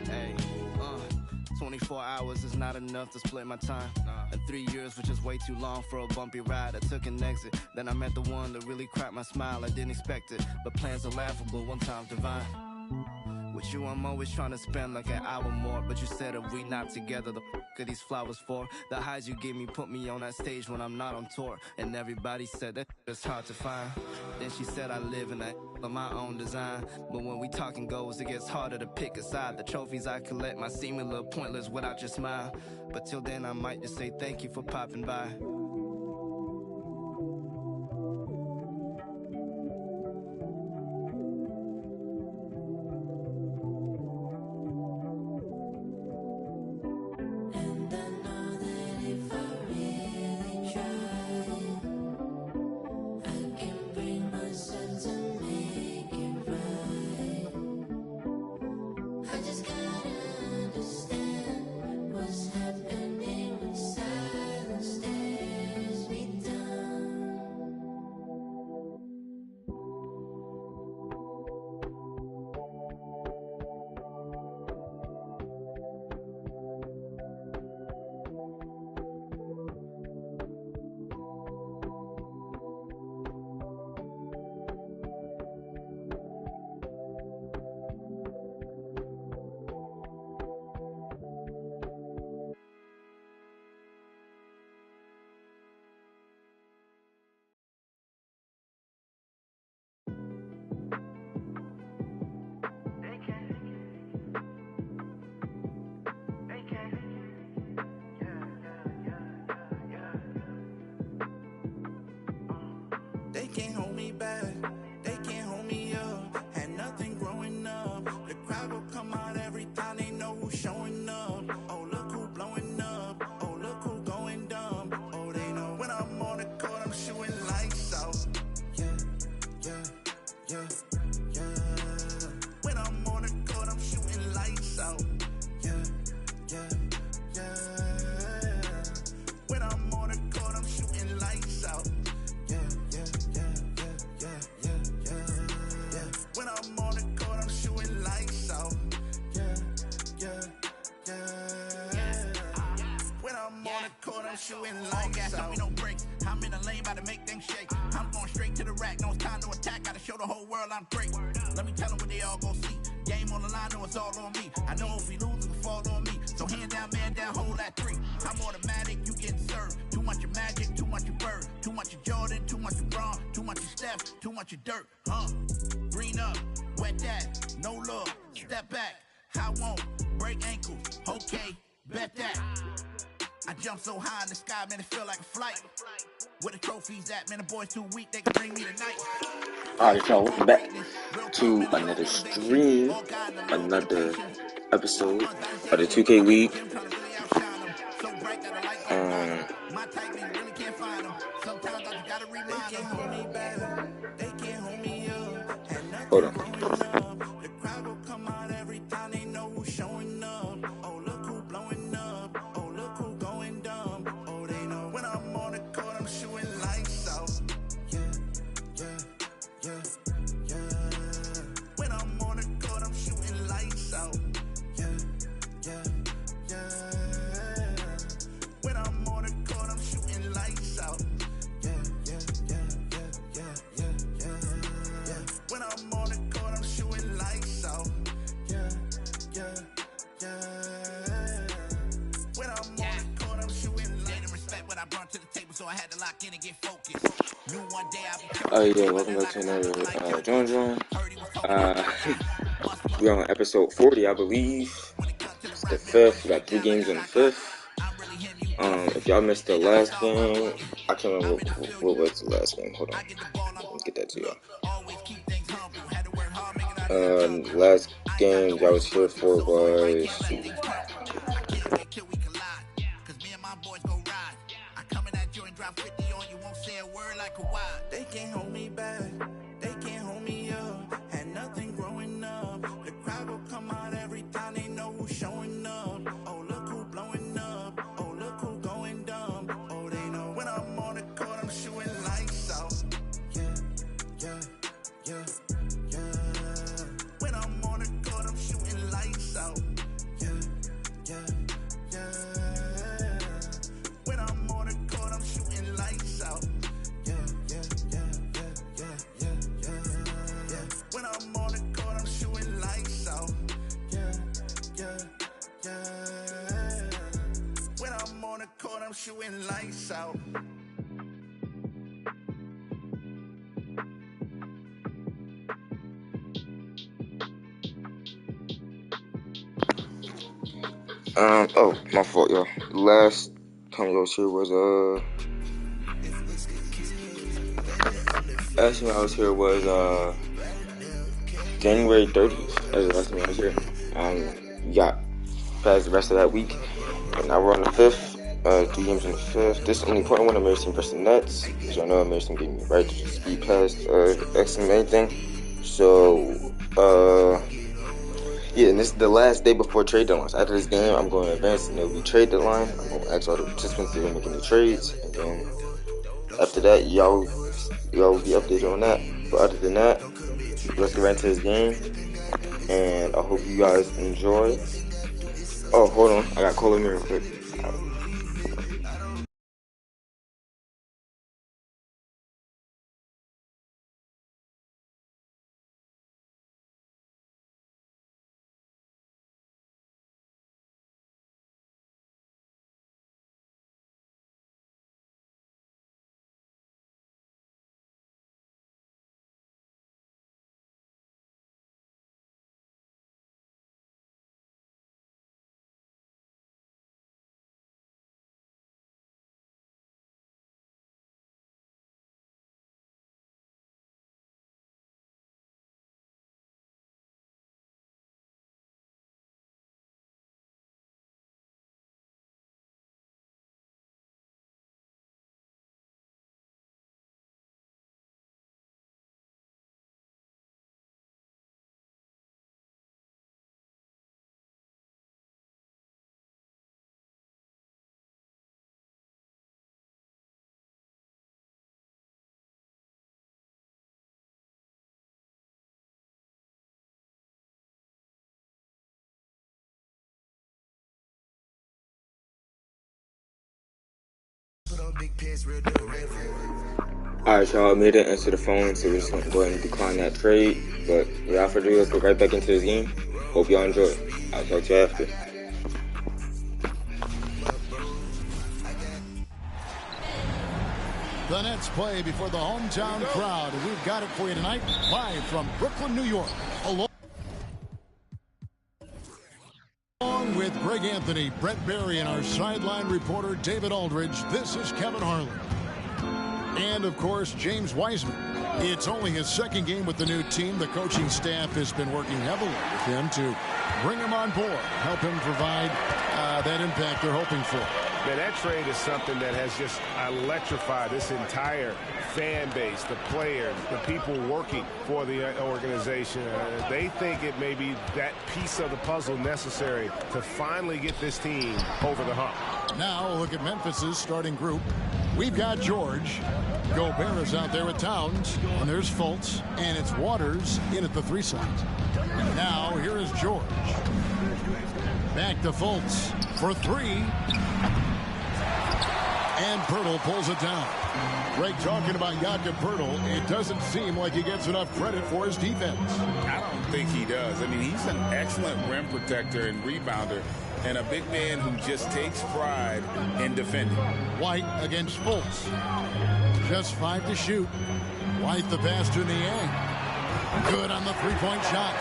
Hey, 24 hours is not enough to split my time. And 3 years was just way too long for a bumpy ride. I took an exit, then I met the one that really cracked my smile. I didn't expect it, but plans are laughable, one time's divine. With you, I'm always trying to spend like an hour more. But you said if we not together, the f*** are these flowers for? The highs you give me put me on that stage when I'm not on tour. And everybody said that it's hard to find. Then she said I live in that of my own design. But when we talking goals, it gets harder to pick a side. The trophies I collect might seem a little pointless without your smile. But till then, I might just say thank you for popping by. They can't hold me back, they can't hold me up. Had nothing growing up. The crowd will come out every time they know who's showing up. Oh, look who blowing up. Oh, look who going dumb. Oh, they know when I'm on the court, I'm shooting lights out. Yeah, yeah, yeah, yeah. When I'm on the court, I'm shooting lights out. Yeah, yeah, yeah. When I'm on the court, I'm shooting lights out. When I'm on the court, I'm shooting lights out. Yeah, yeah, yeah. When I'm on the court, I'm shooting lights out. No breaks. I'm in the lane, about to make things shake. I'm going straight to the rack, no time to attack. Gotta show the whole world I'm great. Let me tell them what they all gon' see. Game on the line, know it's all on me. I know if we lose, it'll fall on me. So hand down, man down, hold that 3. I'm automatic, you getting served. Too much of Magic, too much of Bird. Too much of Jordan, too much of Braun. Too much of Steph, too much of Dirt. Green up, wet that, no look, step back. I won't break ankles, okay, bet that. I jump so high in the sky, man, it feel like a flight. Where the trophies at, man, the boys too weak, they can bring me tonight. Alright, y'all, welcome back to another stream, another episode of the 2K League. Hold on. Yeah, welcome back to another John. We're on episode 40, I believe. It's the 5th. We got 3 games on the 5th. If y'all missed the last game, I can't remember what was the last game. Hold on, let me get that to y'all. Last game y'all was here for was. They can't hold me back, they can't hold me up. Had nothing growing up. The crowd will come out every time they know who's showing up. Oh, look who blowing up. Oh, look who going dumb. Oh, they lights out. Oh, my fault, y'all. Last time I was here was, last time I was here was, January 30th. That was the last time I was here. We got past the rest of that week, and now we're on the 5th. 3 games on the 5th. This is the only important one, American versus Nets. Because I know American gave me the right to just speed past, X and anything. So, yeah, and this is the last day before trade deadlines. After this game, I'm going to advance, and there'll be trade deadline. I'm going to ask all the participants if they're making the trades, and then after that, y'all will be updated on that. But other than that, let's get right into this game, and I hope you guys enjoy. Oh, hold on, I got to call him real quick. Alright, y'all, I made it answer the phone, so we're just going to go ahead and decline that trade. But without further ado, let's go right back into this game. Hope y'all enjoy. I'll talk to you after. The Nets play before the hometown crowd, and we've got it for you tonight, live from Brooklyn, New York. Along with Greg Anthony, Brett Barry, and our sideline reporter David Aldridge, this is Kevin Harlan. And, of course, James Wiseman. It's only his second game with the new team. The coaching staff has been working heavily with him to bring him on board, help him provide that impact they're hoping for. Man, that trade is something that has just electrified this entire fan base, the players, the people working for the organization. They think it may be that piece of the puzzle necessary to finally get this team over the hump. Now look at Memphis's starting group. We've got George. Gobert is out there with Towns. And there's Fultz. And it's Waters in at the 3 side. Now here is George. Back to Fultz for 3. And Poeltl pulls it down. Greg, talking about Jakob Poeltl, it doesn't seem like he gets enough credit for his defense. I don't think he does. I mean, he's an excellent rim protector and rebounder, and a big man who just takes pride in defending. White against Fultz. Just 5 to shoot. White the pass to Niang. Good on the three-point shot.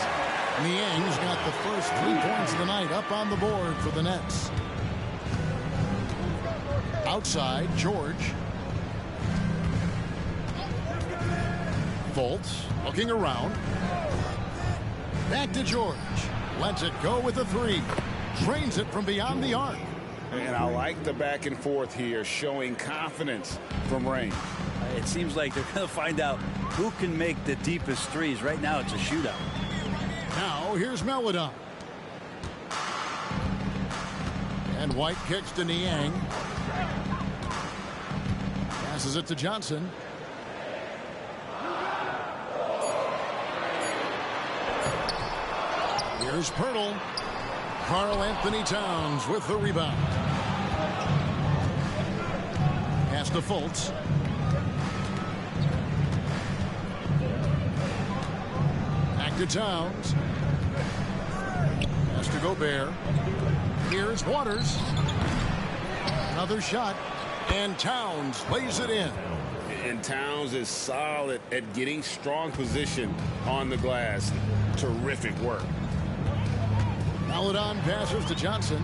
Niang's got the first 3 points of the night up on the board for the Nets. Outside, George. Fultz looking around. Back to George. Lets it go with a 3. Drains it from beyond the arc. And I like the back and forth here, showing confidence from range. It seems like they're going to find out who can make the deepest threes. Right now, it's a shootout. Now, here's Melodon. And White kicks to Niang. Passes it to Johnson. Here's Poeltl. Karl-Anthony Towns with the rebound. Pass to Fultz. Back to Towns. Pass to Gobert. Here's Waters. Another shot. And Towns lays it in. And Towns is solid at getting strong position on the glass. Terrific work. Maledon passes to Johnson.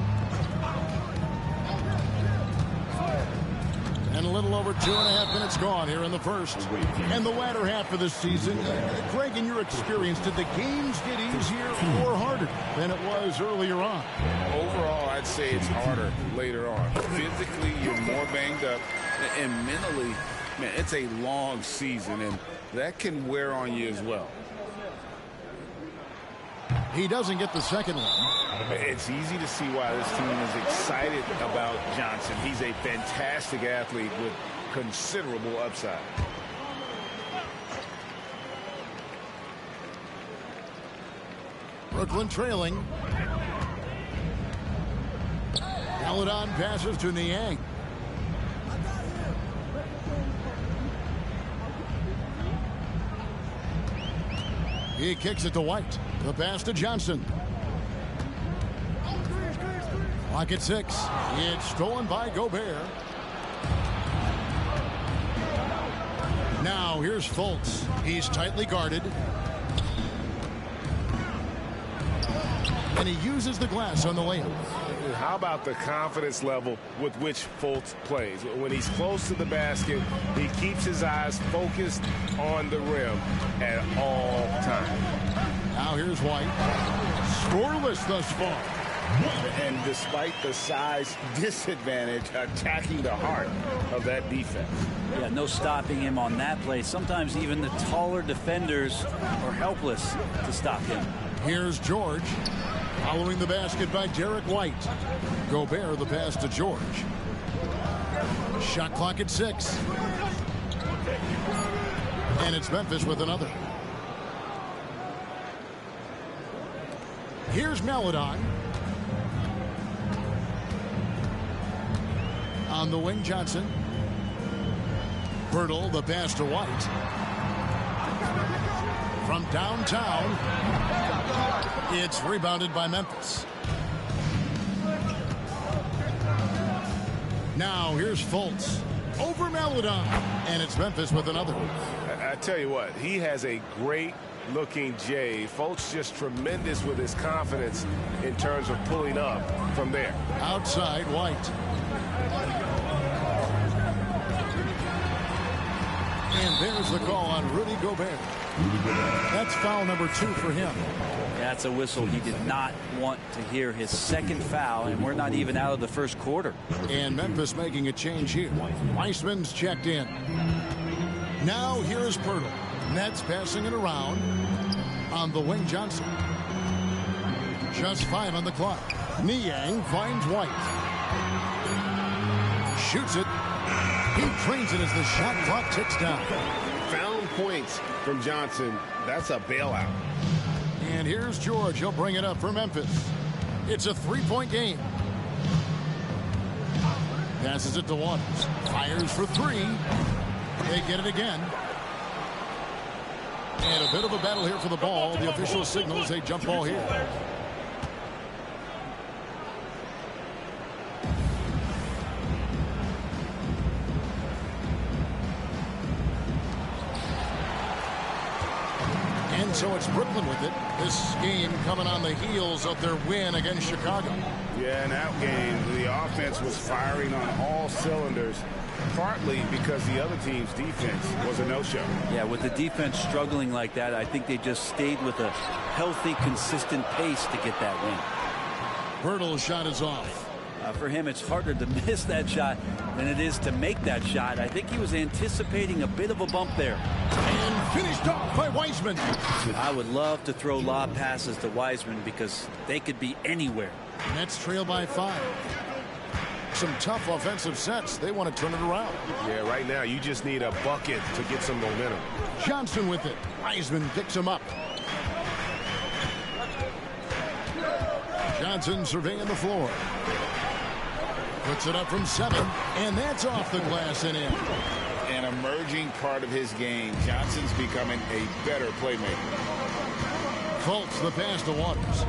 And a little over 2.5 minutes gone here in the first. And the latter half of the season. Greg, in your experience, did the games get easier or harder than it was earlier on? Overall, I'd say it's harder later on. Physically, you're more banged up. And mentally, man, it's a long season, and that can wear on you as well. He doesn't get the second one. It's easy to see why this team is excited about Johnson. He's a fantastic athlete with considerable upside. Brooklyn trailing. Maledon passes to Niang. He kicks it to White. The pass to Johnson. Clock at 6. It's stolen by Gobert. Now here's Fultz. He's tightly guarded. And he uses the glass on the layup. How about the confidence level with which Fultz plays? When he's close to the basket, he keeps his eyes focused on the rim at all times. Now here's White. Scoreless thus far. And despite the size disadvantage, attacking the heart of that defense. Yeah, no stopping him on that play. Sometimes even the taller defenders are helpless to stop him. Here's George. Following the basket by Derek White. Gobert the pass to George. Shot clock at 6. And it's Memphis with another. Here's Maledon. On the wing, Johnson. Pirtle, the pass to White. From downtown, it's rebounded by Memphis. Now here's Fultz. Over Maledon. And it's Memphis with another. I tell you what, he has a great looking J. Fultz just tremendous with his confidence in terms of pulling up from there. Outside, White. And there's the call on Rudy Gobert. That's foul number 2 for him. That's a whistle. He did not want to hear his second foul, and we're not even out of the first quarter. And Memphis making a change here. Weissman's checked in. Now here's Pirtle. Nets passing it around. On the wing, Johnson. Just 5 on the clock. Niang finds White. Shoots it. He drains it as the shot clock ticks down. Found points from Johnson. That's a bailout. And here's George. He'll bring it up for Memphis. It's a 3-point game. Passes it to Waters. Fires for 3. They get it again. And a bit of a battle here for the ball. The official signals a jump ball here. And so it's Brooklyn with it. This game coming on the heels of their win against Chicago. Yeah, in that game, the offense was firing on all cylinders, partly because the other team's defense was a no-show. Yeah, with the defense struggling like that, I think they just stayed with a healthy, consistent pace to get that win. Pirtle's shot is off. For him, it's harder to miss that shot than it is to make that shot. I think he was anticipating a bit of a bump there. And finished off by Wiseman. I would love to throw lob passes to Wiseman because they could be anywhere. Nets trail by 5. Some tough offensive sets. They want to turn it around. Yeah, right now you just need a bucket to get some momentum. Johnson with it. Wiseman picks him up. Johnson surveying the floor. Puts it up from 7, and that's off the glass and in. An emerging part of his game. Johnson's becoming a better playmaker. Fultz, the pass to Waters.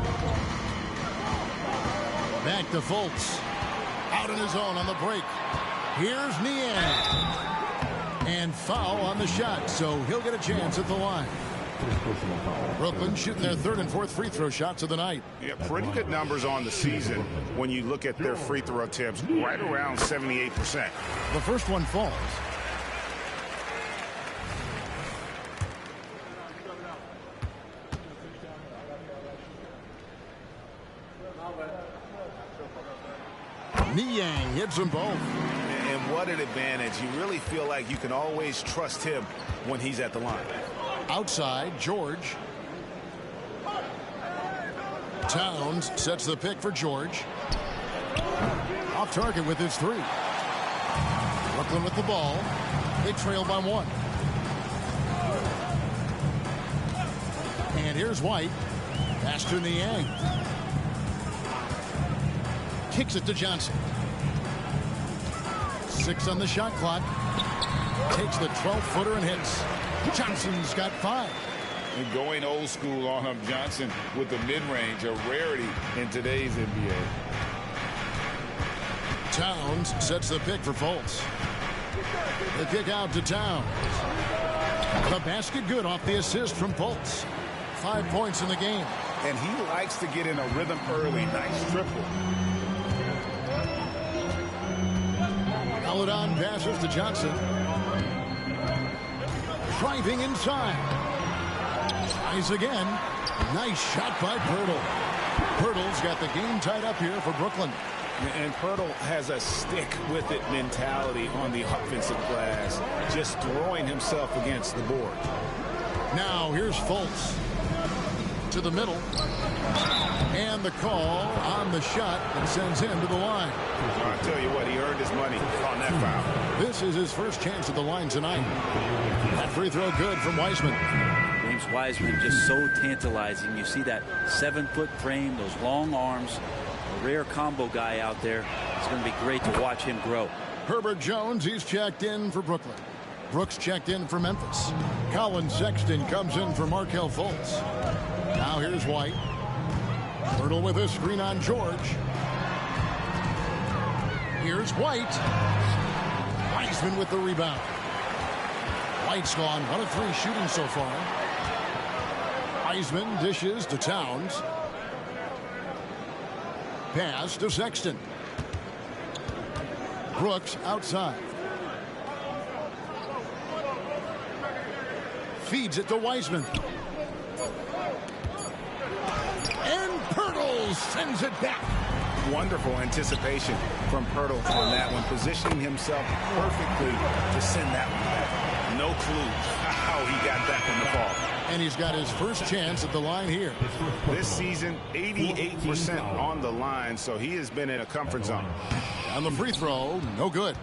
Back to Fultz. Out on his own on the break. Here's Niang. And foul on the shot, so he'll get a chance at the line. Brooklyn shooting their third and fourth free throw shots of the night. Yeah, pretty good numbers on the season when you look at their free throw attempts, right around 78%. The first one falls. Niang hits them both. And what an advantage. You really feel like you can always trust him when he's at the line. Outside, George. Towns sets the pick for George. Off target with his three. Brooklyn with the ball. They trail by one. And here's White. Pass to Niang. Kicks it to Johnson. 6 on the shot clock. Takes the 12-footer and hits. Johnson's got 5. And going old school on him, Johnson with the mid-range, a rarity in today's NBA. Towns sets the pick for Fultz. The kick out to Towns. The basket good off the assist from Fultz. 5 points in the game. And he likes to get in a rhythm early. Nice triple. Paladon passes to Johnson. Driving inside. Tries again. Nice shot by Pirtle. Pirtle's got the game tied up here for Brooklyn. And Pirtle has a stick-with-it mentality on the offensive glass, just throwing himself against the board. Now here's Fultz. To the middle. And the call on the shot that sends him to the line. I tell you what, he earned his money on that foul. This is his first chance at the line tonight. That free throw good from Wiseman. James Wiseman just so tantalizing. You see that 7-foot frame, those long arms, a rare combo guy out there. It's going to be great to watch him grow. Herbert Jones, he's checked in for Brooklyn. Brooks checked in for Memphis. Colin Sexton comes in for Markelle Fultz. Now here's White. Pirtle with a screen on George. Here's White. Wiseman with the rebound. White's gone 1 of 3 shooting so far. Wiseman dishes to Towns. Pass to Sexton. Brooks outside. Feeds it to Wiseman. And Pirtle sends it back. Wonderful anticipation from Pirtle on that one, positioning himself perfectly to send that one back. No clue how he got that from the ball. And he's got his first chance at the line here. This season, 88% on the line, so he has been in a comfort zone. On the free throw, no good.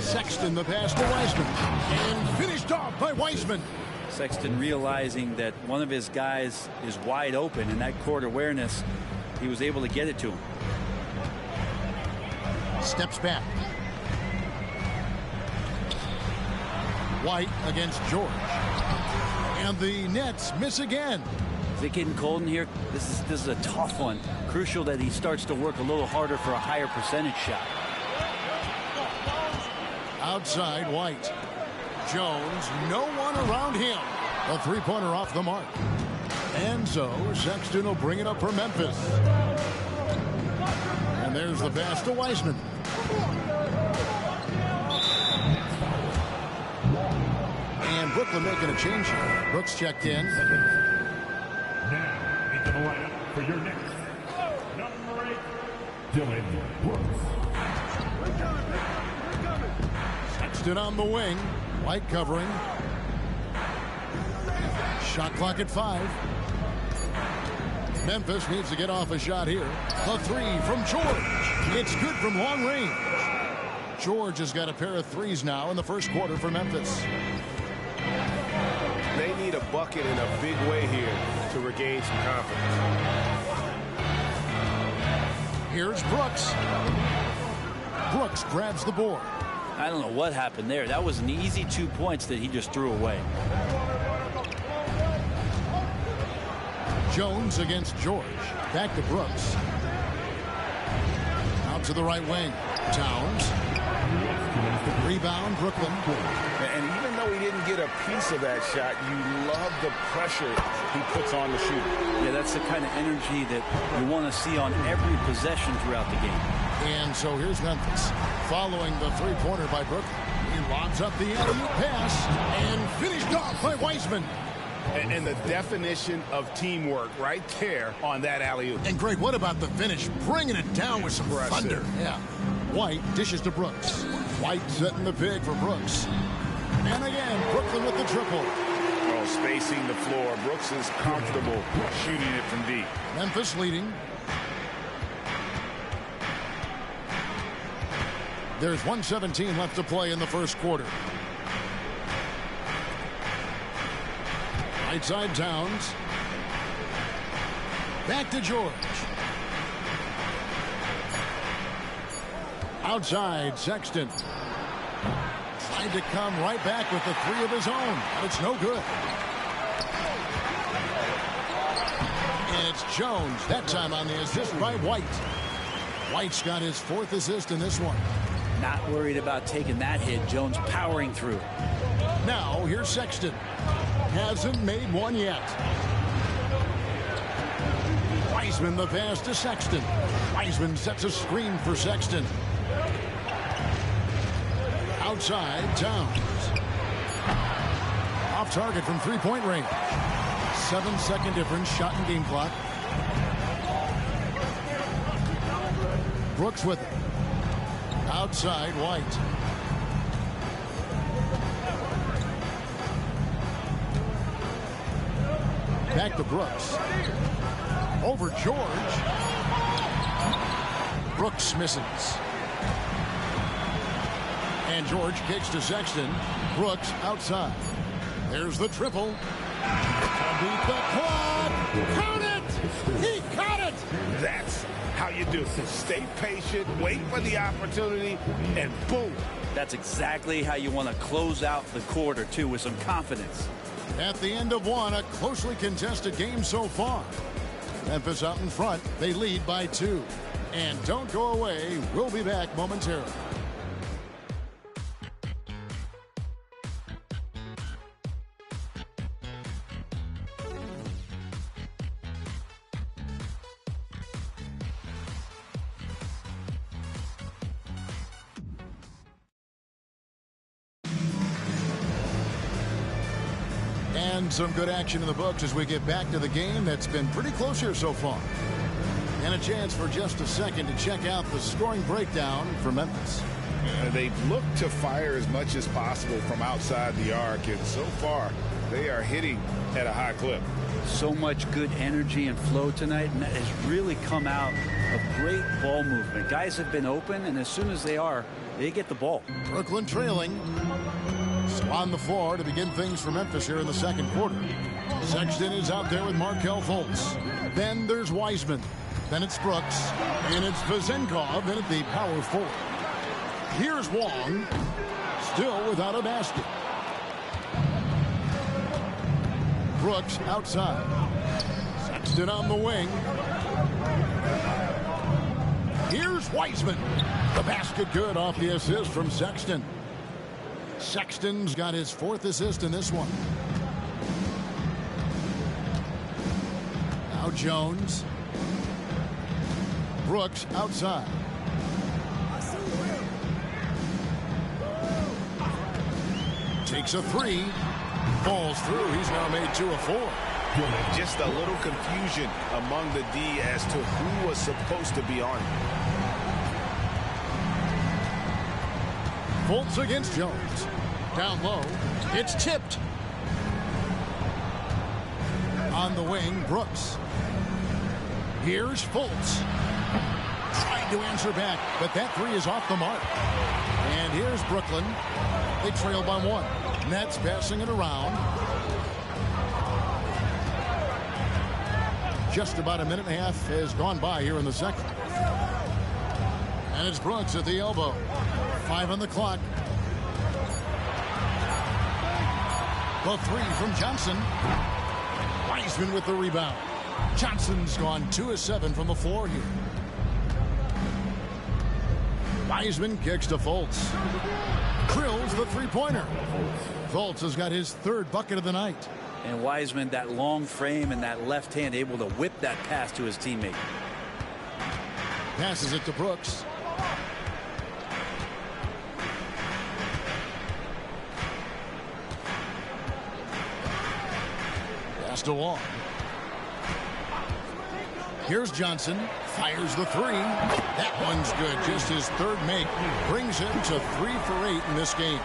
Sexton the pass to Wiseman. And finished off by Wiseman. Sexton realizing that one of his guys is wide open, and that court awareness, he was able to get it to him. Steps back. White against George. And the Nets miss again. Is it getting cold in here? This is a tough one. Crucial that he starts to work a little harder for a higher percentage shot. Outside White. Jones, no one around him. A three-pointer off the mark. And so Sexton will bring it up for Memphis. And there's the pass to Wiseman. And Brooklyn making a change here. Brooks checked in. Now into the lineup for your next number 8, Dillon Brooks. Sexton on the wing. White covering. Shot clock at 5. Memphis needs to get off a shot here. The three from George. It's good from long range. George has got a pair of threes now in the first quarter for Memphis. They need a bucket in a big way here to regain some confidence. Here's Brooks. Brooks grabs the board. I don't know what happened there. That was an easy 2 points that he just threw away. Jones against George. Back to Brooks. to the right wing. Towns. Rebound, Brooklyn. And even though he didn't get a piece of that shot, you love the pressure he puts on the shooter. Yeah, that's the kind of energy that you want to see on every possession throughout the game. And so here's Memphis. Following the three-pointer by Brooklyn. He lobs up the alley-oop pass and finished off by Wiseman. And the definition of teamwork right there on that alley-oop. And Greg, what about the finish? Bringing it down with some thunder. Yeah. White dishes to Brooks. White setting the pick for Brooks. And again, Brooklyn with the triple. Oh, spacing the floor. Brooks is comfortable shooting it from deep. Memphis leading. There's 1:17 left to play in the first quarter. Right side Towns. Back to George. Outside Sexton. Tried to come right back with the three of his own, but it's no good. And it's Jones, that time on the assist by White. White's got his fourth assist in this one. Not worried about taking that hit. Jones powering through. Now here's Sexton. Hasn't made one yet. Wiseman the pass to Sexton. Wiseman sets a screen for Sexton. Outside Towns. Off target from three-point range. 7-second difference, shot and game clock. Brooks with it. Outside White. Back to Brooks. Over George. Brooks misses. And George kicks to Sexton. Brooks outside. There's the triple. Beat the quad. Count it. He caught it. That's how you do it. Stay patient, wait for the opportunity, and boom. That's exactly how you want to close out the quarter, too, with some confidence. At the end of one, a closely contested game so far. Memphis out in front. They lead by 2. And don't go away. We'll be back momentarily. And some good action in the books as we get back to the game that's been pretty close here so far. And a chance for just a second to check out the scoring breakdown for Memphis. They've looked to fire as much as possible from outside the arc, and so far they are hitting at a high clip. So much good energy and flow tonight, and that has really come out of great ball movement. Guys have been open, and as soon as they get the ball. Brooklyn trailing. So on the floor to begin things for Memphis here in the second quarter. Sexton is out there with Markelle Fultz. Then there's Wiseman. Then it's Brooks. And it's Vezenkov in at the power forward. Here's Wong. Still without a basket. Brooks outside. Sexton on the wing. Here's Wiseman. The basket good off the assist from Sexton. Sexton's got his fourth assist in this one. Now Jones. Brooks outside. Takes a three. Falls through. He's now made 2 of 4. Just a little confusion among the D as to who was supposed to be on him. Fultz against Jones. Down low. It's tipped. On the wing, Brooks. Here's Fultz. Trying to answer back, but that three is off the mark. And here's Brooklyn. They trail by 1. Nets passing it around. Just about a minute and a half has gone by here in the second. And it's Brooks at the elbow. 5 on the clock. The three from Johnson. Wiseman with the rebound. Johnson's gone 2 of 7 from the floor here. Wiseman kicks to Fultz. Drills the three-pointer. Fultz has got his third bucket of the night. And Wiseman, that long frame and that left hand, able to whip that pass to his teammate. Passes it to Brooks. Pass to Wall. Here's Johnson. Fires the three. That one's good. Just his third make. Brings him to 3 for 8 in this game.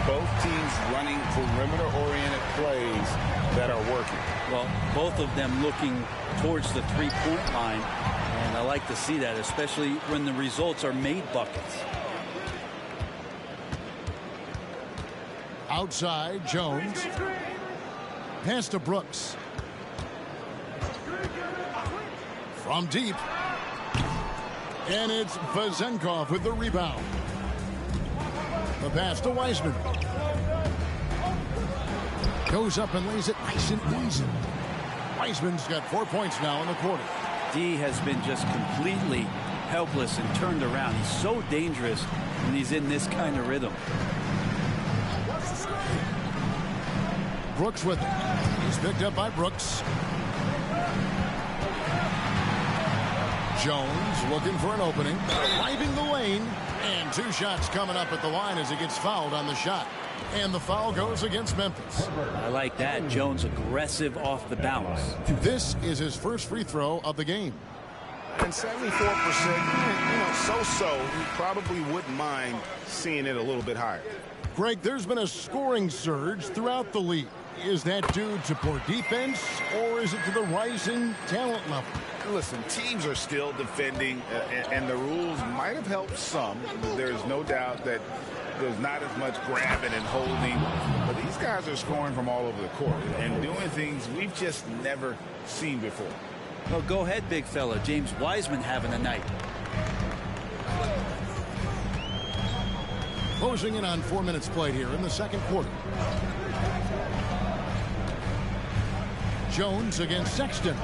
Both teams running perimeter-oriented plays that are working. Well, both of them looking towards the three-point line. And I like to see that, especially when the results are made buckets. Outside, Jones. Pass to Brooks. From deep. And it's Vezenkov with the rebound. The pass to Wiseman. Goes up and lays it nice and easy. Wiseman's got 4 points now in the quarter. D has been just completely helpless and turned around. He's so dangerous when he's in this kind of rhythm. Brooks with it. He's picked up by Brooks. Jones looking for an opening. Driving the lane. And 2 shots coming up at the line as he gets fouled on the shot. And the foul goes against Memphis. I like that. Jones aggressive off the bounce. This is his first free throw of the game. And 74%, so-so. You probably wouldn't mind seeing it a little bit higher. Greg, there's been a scoring surge throughout the league. Is that due to poor defense, or is it to the rising talent level? Listen, teams are still defending, and the rules might have helped some. There's no doubt that there's not as much grabbing and holding, but these guys are scoring from all over the court and doing things we've just never seen before. Well, go ahead, big fella. James Wiseman having a night. Closing in on 4 minutes played here in the second quarter. Jones against Sexton.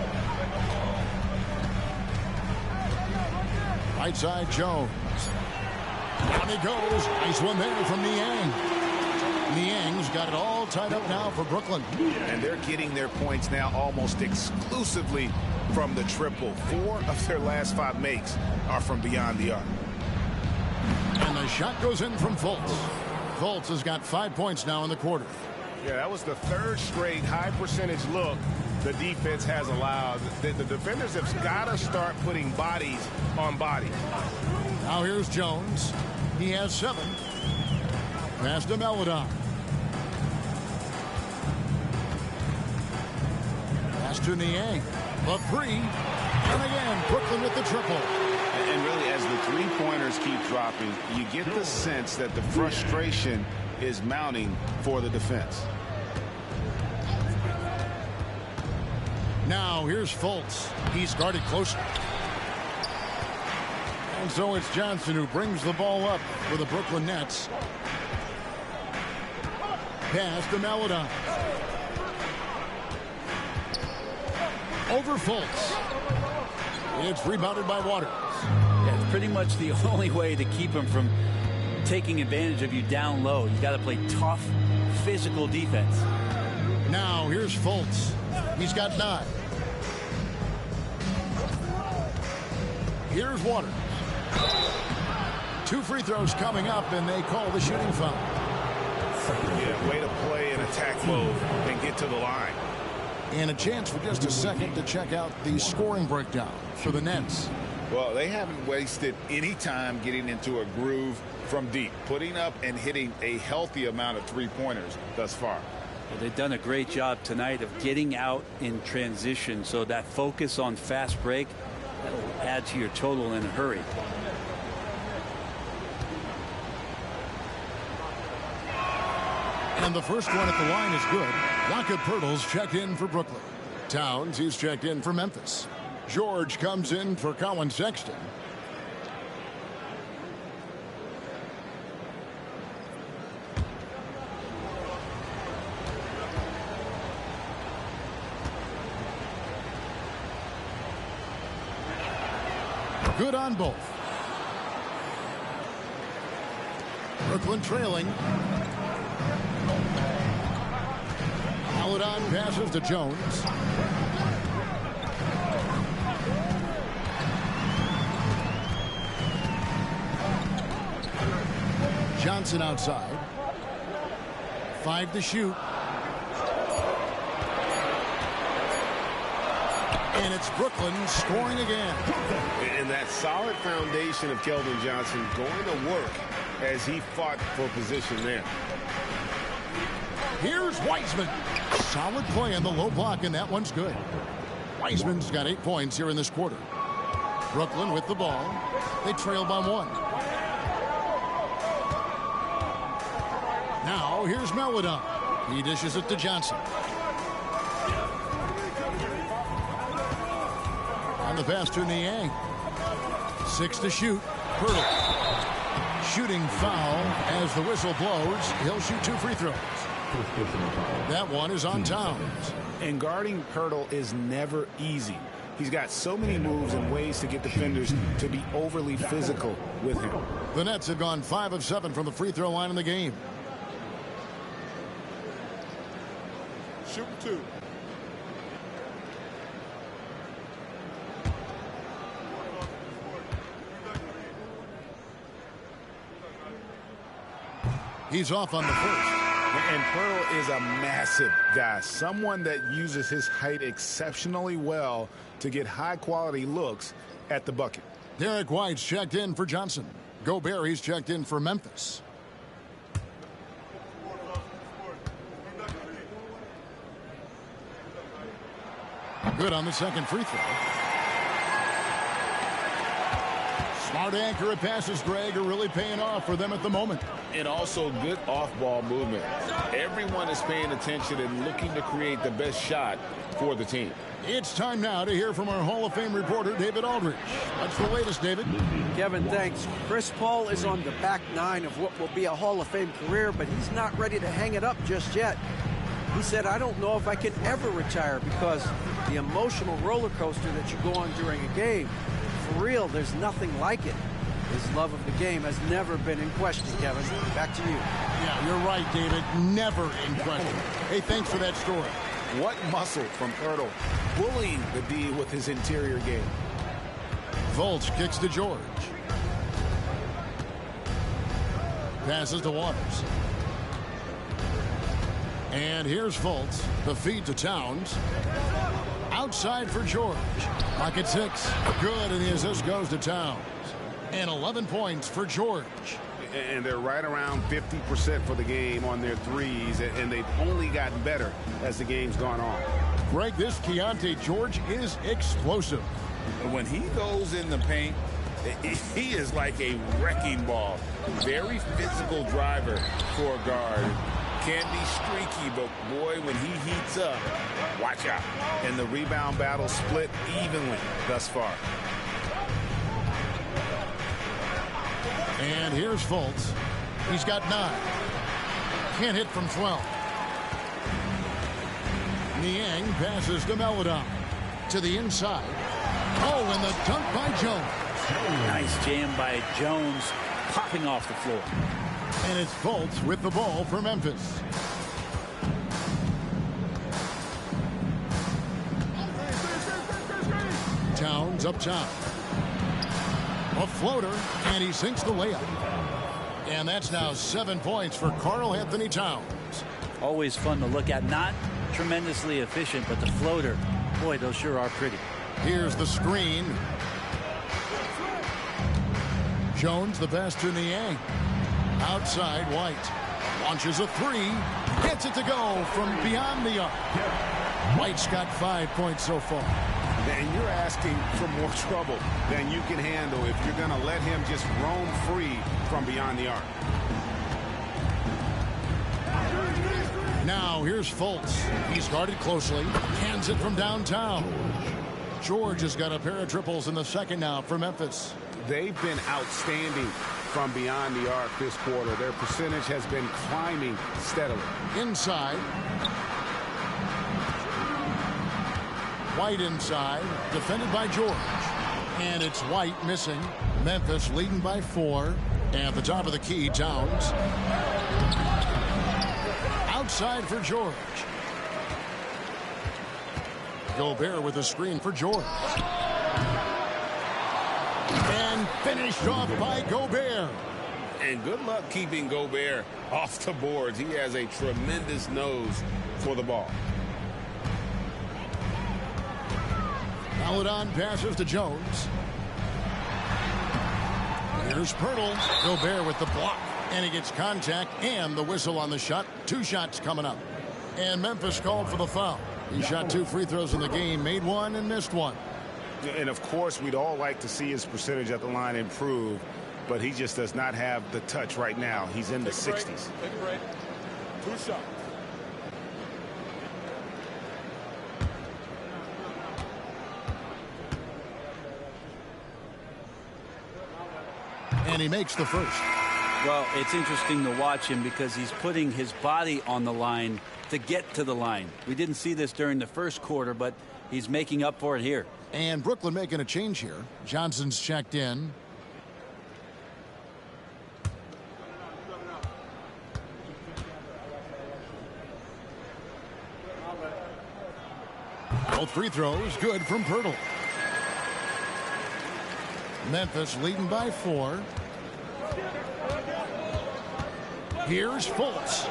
Right side, Jones. Down he goes. Nice one there from Niang. Niang's got it all tied up now for Brooklyn. And they're getting their points now almost exclusively from the triple. 4 of their last 5 makes are from beyond the arc. And the shot goes in from Fultz. Fultz has got 5 points now in the quarter. Yeah, that was the 3rd straight high percentage look the defense has allowed. The defenders have got to start putting bodies on bodies. Now here's Jones. He has 7. Pass to Melodon. Pass to Niang. The 3. And again, Brooklyn with the triple. And really, as the three-pointers keep dropping, you get the sense that the frustration is mounting for the defense. Now here's Fultz. He's guarded closer. And so it's Johnson who brings the ball up for the Brooklyn Nets. Pass to Melodon. Over Fultz. It's rebounded by Waters. Yeah, it's pretty much the only way to keep him from taking advantage of you down low. You got to play tough, physical defense. Now here's Fultz. He's got 9. Here's Waters. 2 free throws coming up, and they call the shooting foul. Yeah, way to play in attack mode and get to the line. And a chance for just a second to check out the scoring breakdown for the Nets. Well, they haven't wasted any time getting into a groove from deep, putting up and hitting a healthy amount of three-pointers thus far. Well, they've done a great job tonight of getting out in transition, so that focus on fast break, that'll add to your total in a hurry. And the first one at the line is good. Jakob Poeltl's checked in for Brooklyn. Towns, he's checked in for Memphis. George comes in for Colin Sexton. Good on both. Brooklyn trailing. Maledon passes to Jones. Johnson outside. 5 to shoot. And it's Brooklyn scoring again. And that solid foundation of Keldon Johnson going to work as he fought for position there. Here's Wiseman. Solid play on the low block, and that one's good. Wiseman's got 8 points here in this quarter. Brooklyn with the ball. They trail by 1. Now here's Maledon. He dishes it to Johnson. On the pass to Niang. 6 to shoot. Poeltl. Shooting foul as the whistle blows. He'll shoot 2 free throws. That one is on Towns. And guarding Poeltl is never easy. He's got so many moves and ways to get defenders to be overly physical with him. The Nets have gone 5 of 7 from the free throw line in the game. Shoot 2. He's off on the first. And Poeltl is a massive guy, someone that uses his height exceptionally well to get high-quality looks at the bucket. Derek White's checked in for Johnson. Gobert, he's checked in for Memphis. Good on the second free throw. Smart accurate passes, Greg, are really paying off for them at the moment. And also good off-ball movement. Everyone is paying attention and looking to create the best shot for the team. It's time now to hear from our Hall of Fame reporter, David Aldridge. What's the latest, David? Kevin, thanks. Chris Paul is on the back 9 of what will be a Hall of Fame career, but he's not ready to hang it up just yet. He said, I don't know if I can ever retire because the emotional roller coaster that you go on during a game, for real, there's nothing like it. His love of the game has never been in question, Kevin. Back to you. Yeah, you're right, David. Never in question. Hey, thanks for that story. What muscle from Poeltl, bullying the D with his interior game. Fultz kicks to George. Passes to Waters. And here's Fultz. The feed to Towns. Outside for George. Pocket 6. Good, and the assist goes to Towns. And 11 points for George. And they're right around 50% for the game on their threes, and they've only gotten better as the game's gone on. Greg, this Keontae George is explosive. When he goes in the paint, he is like a wrecking ball. Very physical driver for a guard. Can be streaky, but boy, when he heats up, watch out. And the rebound battle split evenly thus far. And here's Fultz. He's got 9. Can't hit from 12. Niang passes to Maledon. To the inside. Oh, and the dunk by Jones. Nice jam by Jones, popping off the floor. And it's Fultz with the ball for Memphis. Towns up top. A floater, and he sinks the layup. And that's now 7 points for Karl Anthony Towns. Always fun to look at. Not tremendously efficient, but the floater, boy, those sure are pretty. Here's the screen. Jones, the pass to Niang. Outside, White. Launches a 3. Gets it to go from beyond the arc. White's got 5 points so far. And you're asking for more trouble than you can handle if you're going to let him just roam free from beyond the arc. Now here's Fultz. He's guarded closely. Hands it from downtown. George has got a pair of triples in the second now for Memphis. They've been outstanding from beyond the arc this quarter. Their percentage has been climbing steadily. Inside. White inside, defended by George. And it's White missing. Memphis leading by 4. At the top of the key, Towns. Outside for George. Gobert with a screen for George. And finished off by Gobert. And good luck keeping Gobert off the boards. He has a tremendous nose for the ball. Paladon passes to Jones. Here's Pirtle. Gobert with the block. And he gets contact and the whistle on the shot. 2 shots coming up. And Memphis called for the foul. He shot 2 free throws in the game, made 1 and missed 1. And, of course, we'd all like to see his percentage at the line improve, but he just does not have the touch right now. He's in the 60s. Take a break. 2 shots. And he makes the first. Well, it's interesting to watch him because he's putting his body on the line to get to the line. We didn't see this during the first quarter, but he's making up for it here. And Brooklyn making a change here. Johnson's checked in. Both free throws good from Pirtle. Memphis leading by 4. Here's Fultz.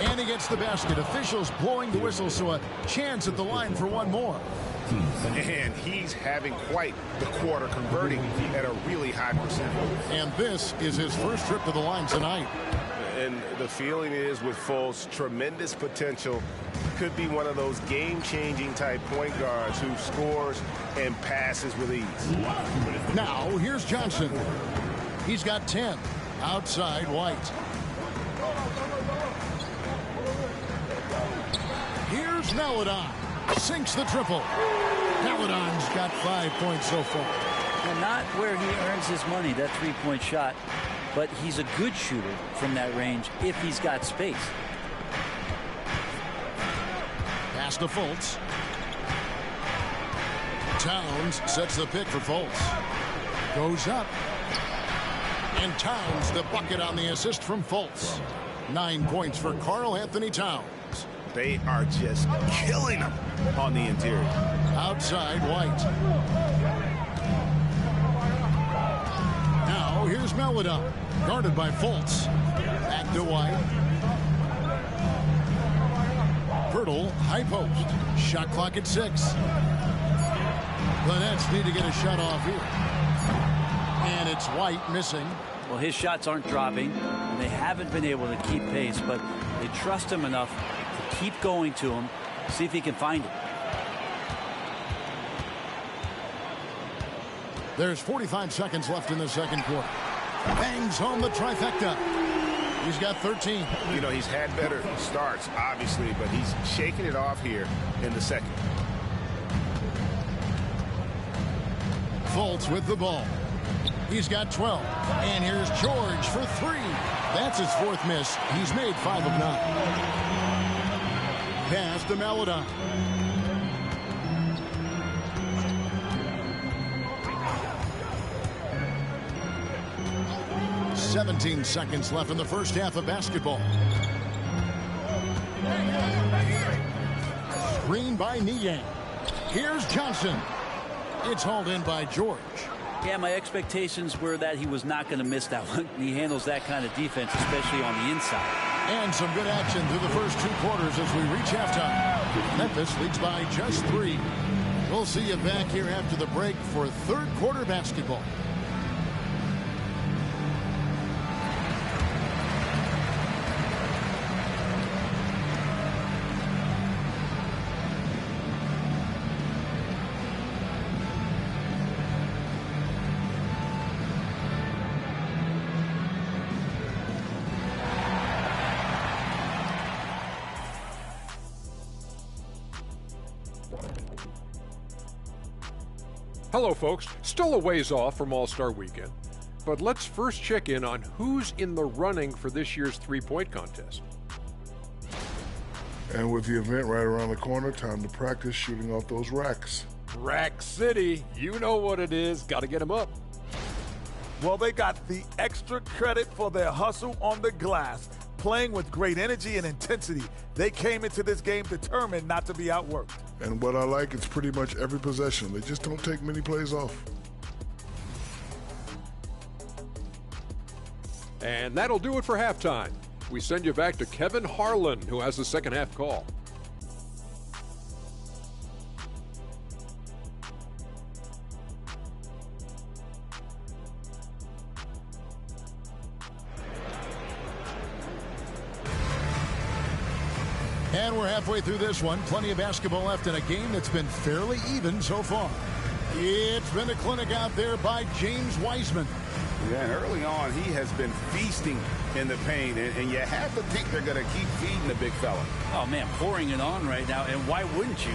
And he gets the basket. Officials blowing the whistle, so a chance at the line for 1 more. And he's having quite the quarter, converting at a really high percentage. And this is his first trip to the line tonight. And the feeling is with Fultz, tremendous potential. Could be one of those game-changing type point guards who scores and passes with ease. Now, here's Johnson. He's got 10. Outside, White. Here's Maledon. Sinks the triple. Maledon's got 5 points so far. Well, not where he earns his money, that 3-point shot. But he's a good shooter from that range if he's got space. Pass to Fultz. Towns sets the pick for Fultz. Goes up. And Towns the bucket on the assist from Fultz. 9 points for Karl Anthony Towns. They are just killing him on the interior. Outside, White. Now, here's Maledon. Guarded by Fultz. Back to White. Pirtle, high post. Shot clock at 6. The Nets need to get a shot off here. And it's White missing. Well, his shots aren't dropping. And they haven't been able to keep pace, but they trust him enough to keep going to him, see if he can find it. There's 45 seconds left in the second quarter. Bangs home the trifecta. He's got 13. You know, he's had better starts, obviously, but he's shaking it off here in the second. Fultz with the ball. He's got 12. And here's George for 3. That's his 4th miss. He's made 5 of 9. Pass to Maledon. "17 seconds left in the first half of basketball. Screen by Niang. Here's Johnson. It's hauled in by George. Yeah, my expectations were that he was not going to miss that one. He handles that kind of defense, especially on the inside. And some good action through the first 2 quarters as we reach halftime. Memphis leads by just 3. We'll see you back here after the break for 3rd quarter basketball. Hello, folks. Still a ways off from All-Star Weekend, but let's first check in on who's in the running for this year's three-point contest. And with the event right around the corner, time to practice shooting off those racks. Rack City, you know what it is. Got to get them up. Well, they got the extra credit for their hustle on the glass. Playing with great energy and intensity, they came into this game determined not to be outworked. And what I like, it's pretty much every possession. They just don't take many plays off. And that'll do it for halftime. We send you back to Kevin Harlan, who has the second half call. And we're halfway through this one. Plenty of basketball left in a game that's been fairly even so far. It's been a clinic out there by James Wiseman. Yeah, and early on, he has been feasting in the paint, and you have to think they're going to keep feeding the big fella. Oh, man, pouring it on right now, and why wouldn't you?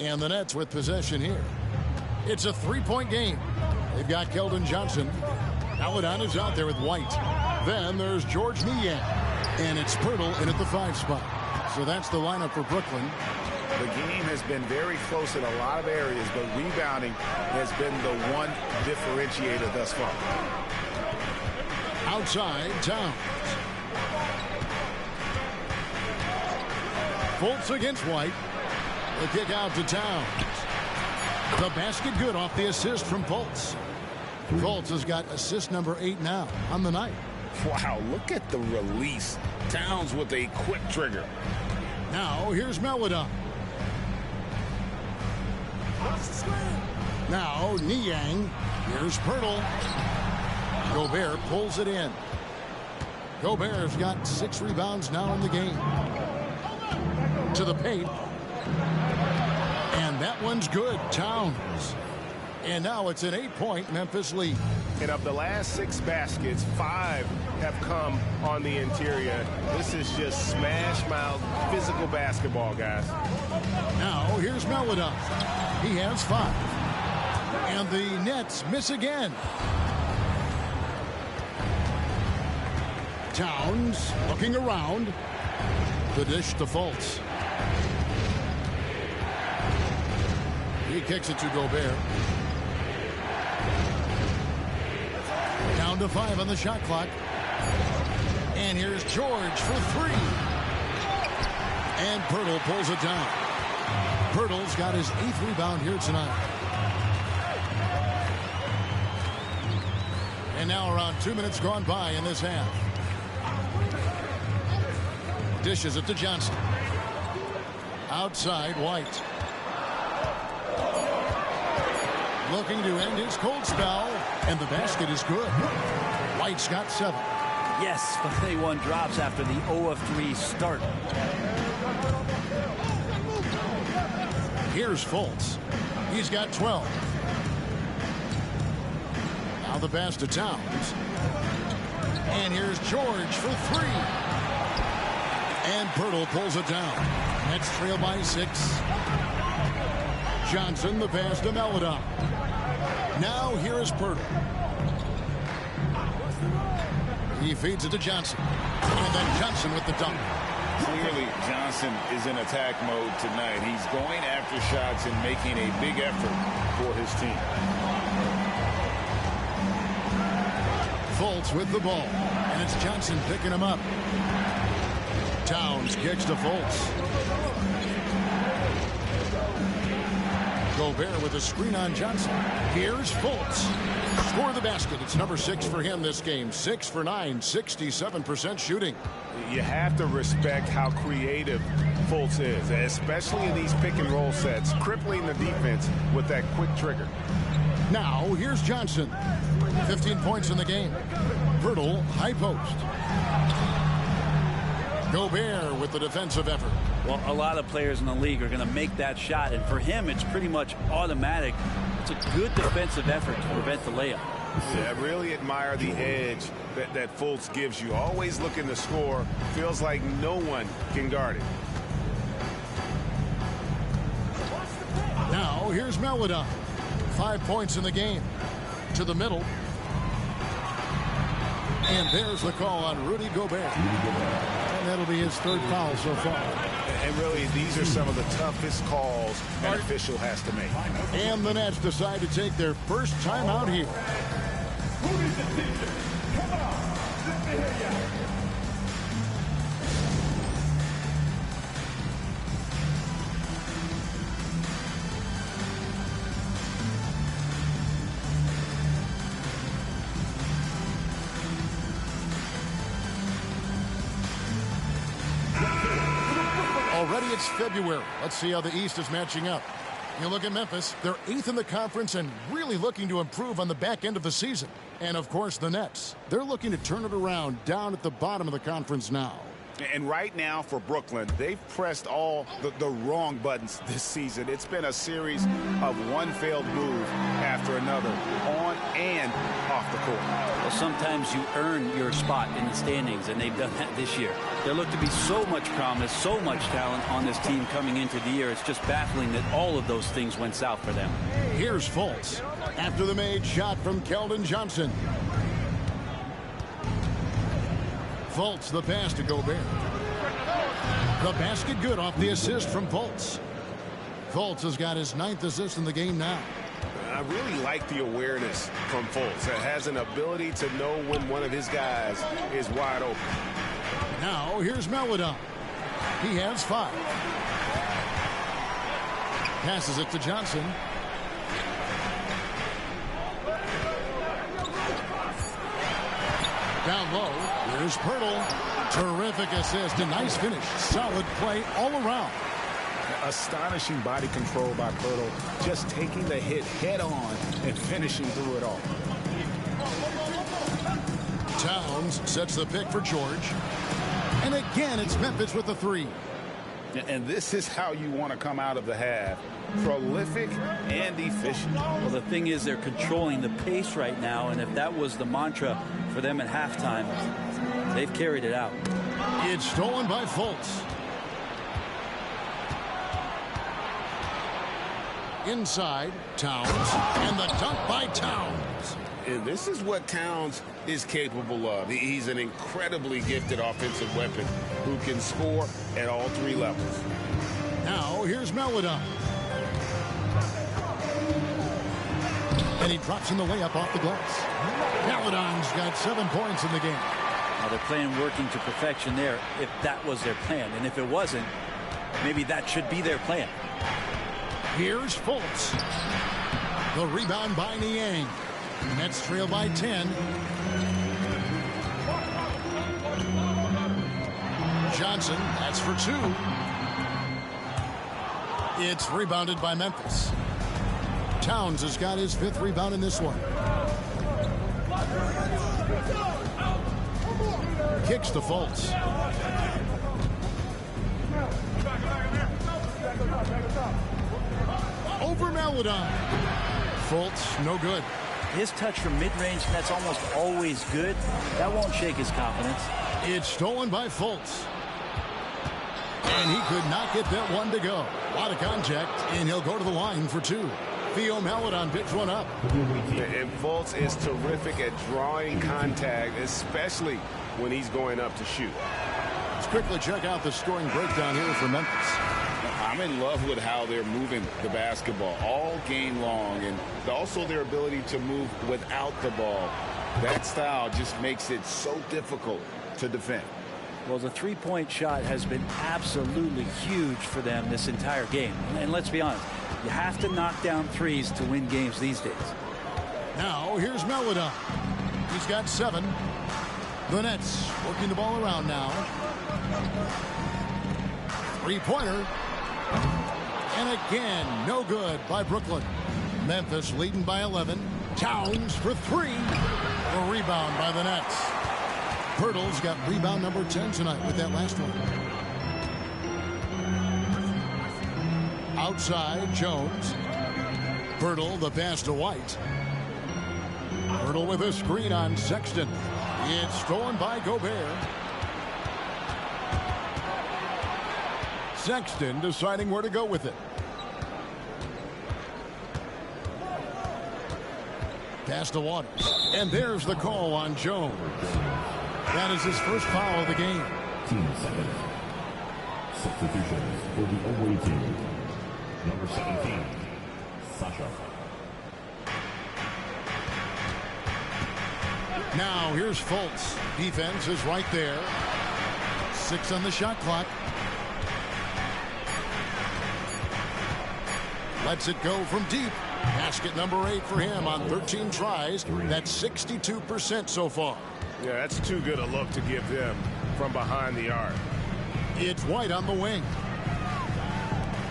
And the Nets with possession here. It's a three-point game. They've got Keldon Johnson. Maledon is out there with White. Then there's George Niang. And it's Poeltl in at the 5 spot. So that's the lineup for Brooklyn. The game has been very close in a lot of areas, but rebounding has been the one differentiator thus far. Outside, Towns. Fultz against White. The kick out to Towns. The basket good off the assist from Fultz. Fultz has got assist number 8 now on the night. Wow, look at the release. Towns with a quick trigger. Now here's Maledon. Now Niang. Here's Poeltl. Gobert pulls it in. Gobert's got 6 rebounds now in the game. To the paint. And that one's good. Towns. And now it's an 8-point Memphis lead. And of the last 6 baskets, 5 have come on the interior. This is just smash mouth physical basketball, guys. Now here's Maledon. He has 5. And the Nets miss again. Towns looking around. The dish to Fultz. He kicks it to Gobert. Down to 5 on the shot clock. And here's George for 3. And Poeltl pulls it down. Poeltl's got his 8th rebound here tonight. And now around 2 minutes gone by in this half. Dishes it to Johnson. Outside, White. Looking to end his cold spell. And the basket is good. White's got 7. Yes, finally one drops after the 0 of 3 start. Here's Fultz. He's got 12. Now the pass to Towns. And here's George for 3. And Poeltl pulls it down. Nets trail by 6. Johnson, the pass to Maledon. Now here is Poeltl. He feeds it to Johnson. And then Johnson with the dunk. Clearly, Johnson is in attack mode tonight. He's going after shots and making a big effort for his team. Fultz with the ball. And it's Johnson picking him up. Towns kicks to Fultz. Gobert with a screen on Johnson. Here's Fultz. Score the basket. It's number 6 for him this game. 6 for 9, 67% shooting. You have to respect how creative Fultz is, especially in these pick and roll sets, crippling the defense with that quick trigger. Now here's Johnson. 15 points in the game. Poeltl, high post. Gobert with the defensive effort. Well, a lot of players in the league are going to make that shot, and for him, it's pretty much automatic. It's a good defensive effort to prevent the layup. Yeah, I really admire the edge that Fultz gives you. Always looking to score. Feels like no one can guard it. Now here's Maledon. 5 points in the game. To the middle. And there's the call on Rudy Gobert. And that'll be his 3rd foul so far. And really, these are some of the toughest calls an official has to make. And the Nets decide to take their first time out here. Already it's February. Let's see how the East is matching up. You look at Memphis, they're 8th in the conference and really looking to improve on the back end of the season. And of course the Nets, they're looking to turn it around down at the bottom of the conference now. And right now for Brooklyn, they've pressed all the wrong buttons this season. It's been a series of one failed move after another, on and off the court. Well, sometimes you earn your spot in the standings, and they've done that this year. There looked to be so much promise, so much talent on this team coming into the year. It's just baffling that all of those things went south for them. Here's Fultz after the made shot from Keldon Johnson. Fultz, the pass to Gobert. The basket good off the assist from Fultz. Fultz has got his 9th assist in the game now. I really like the awareness from Fultz. That has an ability to know when one of his guys is wide open. Now here's Melodon. He has 5. Passes it to Johnson. Down low, here's Pirtle. Terrific assist, a nice finish. Solid play all around. Astonishing body control by Pirtle. Just taking the hit head on and finishing through it all. Towns sets the pick for George. And again, it's Memphis with the 3. And this is how you want to come out of the half. Prolific and efficient. Well, the thing is, they're controlling the pace right now, and if that was the mantra for them at halftime, they've carried it out. It's stolen by Fultz. Inside, Towns, and the dunk by Towns. And this is what Towns is capable of. He's an incredibly gifted offensive weapon who can score at all 3 levels. Now, here's Melodon. And he drops in the layup off the glass. Melodon's got 7 points in the game. Now they're playing working to perfection there, if that was their plan. And if it wasn't, maybe that should be their plan. Here's Fultz. The rebound by Niang. Nets trail by 10. Johnson, that's for 2. It's rebounded by Memphis. Towns has got his 5th rebound in this one. Kicks to Fultz. Over Melodon. Fultz, no good. His touch from mid-range, that's almost always good. That won't shake his confidence. It's stolen by Fultz. And he could not get that one to go. A lot of contact, and he'll go to the line for 2. Theo Melodon picks one up. And Fultz is terrific at drawing contact, especially when he's going up to shoot. Let's quickly check out the scoring breakdown here for Memphis. I'm in love with how they're moving the basketball all game long, and also their ability to move without the ball. That style just makes it so difficult to defend. Well, the three-point shot has been absolutely huge for them this entire game. And let's be honest, you have to knock down threes to win games these days. Now, here's Melodon. He's got 7. The Nets working the ball around now. 3-pointer. And again, no good by Brooklyn. Memphis leading by 11. Towns for 3. A rebound by the Nets. Pirtle's got rebound number 10 tonight with that last one. Outside, Jones. Pirtle, the pass to White. Pirtle with a screen on Sexton. It's stolen by Gobert. Sexton deciding where to go with it. Pass to Waters. And there's the call on Jones. That is his first foul of the game. Team 7. Substitutions for the away team. Number 17, Sasha. Now here's Fultz. Defense is right there. 6 on the shot clock. Lets it go from deep. Basket number 8 for him on 13 tries. That's 62% so far. Yeah, that's too good a look to give them from behind the arc. It's White on the wing.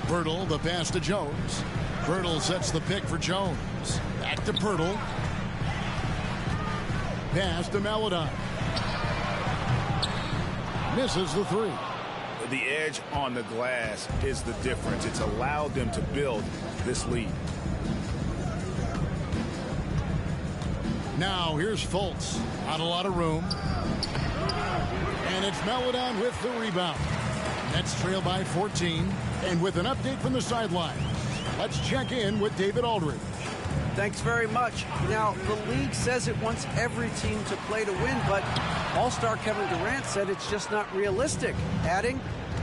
Poeltl, the pass to Jones. Poeltl sets the pick for Jones. Back to Poeltl. Pass to Maledon. Misses the 3. The edge on the glass is the difference. It's allowed them to build this lead. Now here's Fultz. Not a lot of room. And it's Maledon with the rebound. Nets trail by 14. And with an update from the sideline, let's check in with David Aldridge. Thanks very much. Now, the league says it wants every team to play to win, but All-Star Kevin Durant said it's just not realistic, adding,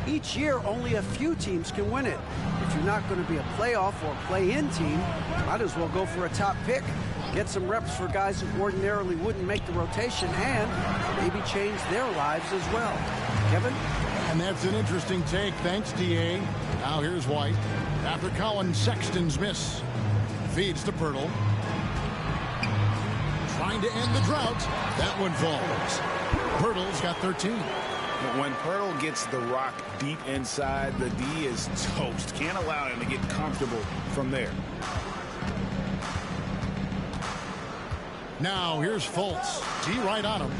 each year only a few teams can win it. If you're not going to be a playoff or play-in team, might as well go for a top pick. Get some reps for guys who ordinarily wouldn't make the rotation and maybe change their lives as well. Kevin? And that's an interesting take. Thanks, D.A. Now here's White. After Colin Sexton's miss. Feeds to Poeltl. Trying to end the drought. That one falls. Poeltl's got 13. When Poeltl gets the rock deep inside, the D is toast. Can't allow him to get comfortable from there. Now here's Fultz. D right on him.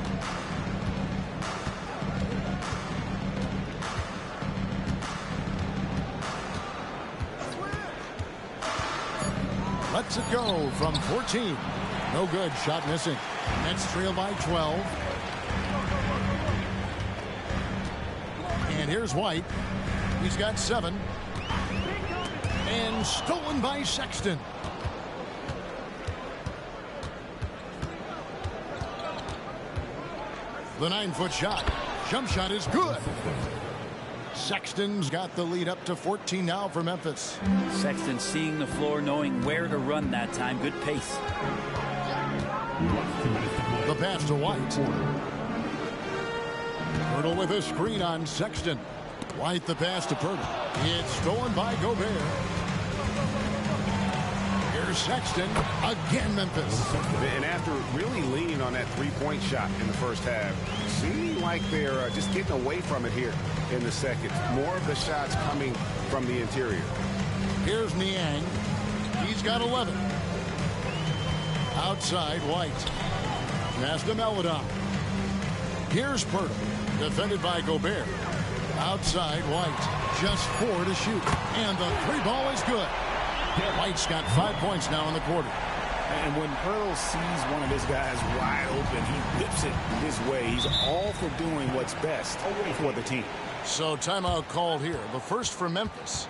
Lets it go from 14. No good. Shot missing. Nets trail by 12. And here's White. He's got 7. And stolen by Sexton. The 9-foot shot. Jump shot is good. Sexton's got the lead up to 14 now for Memphis. Sexton seeing the floor, knowing where to run that time. Good pace. The pass to White. Poeltl with a screen on Sexton. White the pass to Poeltl. It's stolen by Gobert. Here's Sexton. Again Memphis. And after really leaning on that three-point shot in the first half, seeming like they're just getting away from it here in the second. More of the shots coming from the interior. Here's Niang. He's got 11. Outside White. Pass to Maledon. Here's Poeltl. Defended by Gobert. Outside White. Just 4 to shoot. And the 3 ball is good. White's got 5 points now in the quarter. And when Poeltl sees one of his guys wide open, he whips it his way. He's all for doing what's best for the team. So timeout called here. The first for Memphis.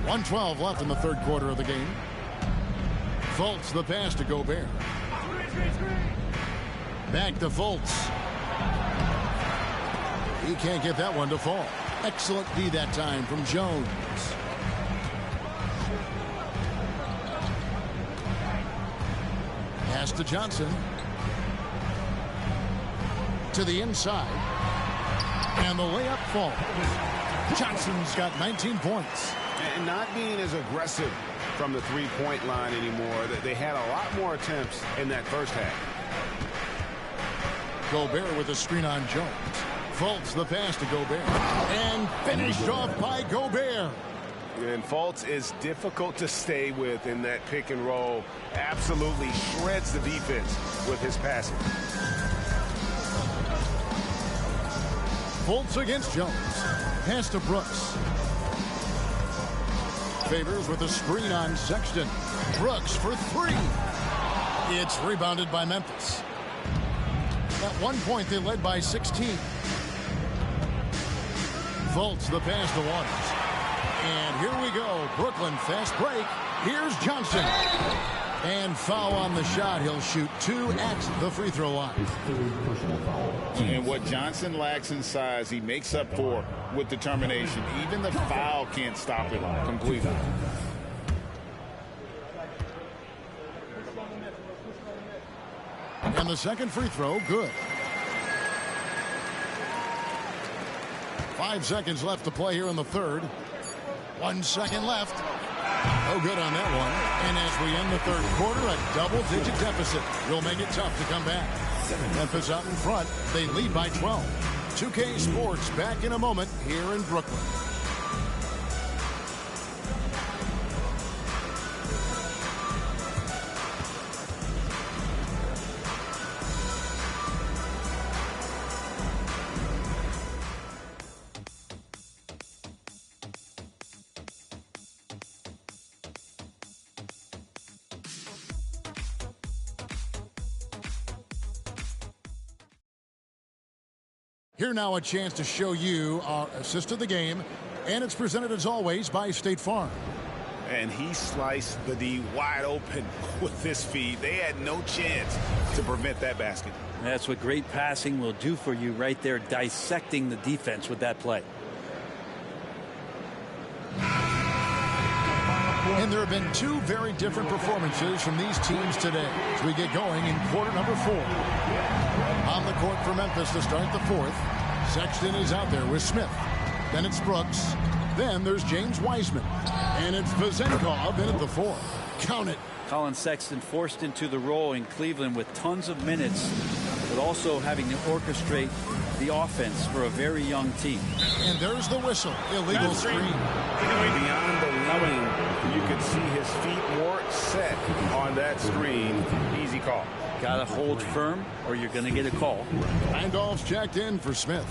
.12 left in the third quarter of the game. Fultz the pass to Gobert. Back to Fultz. He can't get that one to fall. Excellent D that time from Jones. Pass to Johnson. To the inside. And the layup falls. Johnson's got 19 points. And not being as aggressive from the three-point line anymore. They had a lot more attempts in that first half. Gobert with a screen on Jones. Fultz the pass to Gobert. And finished off by Gobert. And Fultz is difficult to stay with in that pick and roll. Absolutely shreds the defense with his passing. Fultz against Jones. Pass to Brooks. Favors with a screen on Sexton. Brooks for three. It's rebounded by Memphis. At one point, they led by 16. Fultz the pass to Waters. And here we go. Brooklyn fast break. Here's Johnson. And foul on the shot. He'll shoot 2 at the free throw line. And what Johnson lacks in size, he makes up for with determination. Even the foul can't stop it completely. And the second free throw, good. 5 seconds left to play here in the third. 1 second left. No good on that one. And as we end the third quarter, a double-digit deficit will make it tough to come back. Memphis out in front. They lead by 12. 2K Sports back in a moment here in Brooklyn. Here now a chance to show you our assist of the game, and it's presented as always by State Farm. And he sliced the D wide open with this feed. They had no chance to prevent that basket. That's what great passing will do for you right there, dissecting the defense with that play. And there have been 2 very different performances from these teams today as we get going in quarter number 4. On the court for Memphis to start the fourth. Sexton is out there with Smith. Then it's Brooks. Then there's James Wiseman. And it's Vezenkov in at the 4. Count it. Colin Sexton forced into the role in Cleveland with tons of minutes, but also having to orchestrate the offense for a very young team. And there's the whistle. Illegal screen. Beyond the lane, you could see his feet more set on that screen. Easy call. Got to hold firm or you're going to get a call. Randolph's checked in for Smith.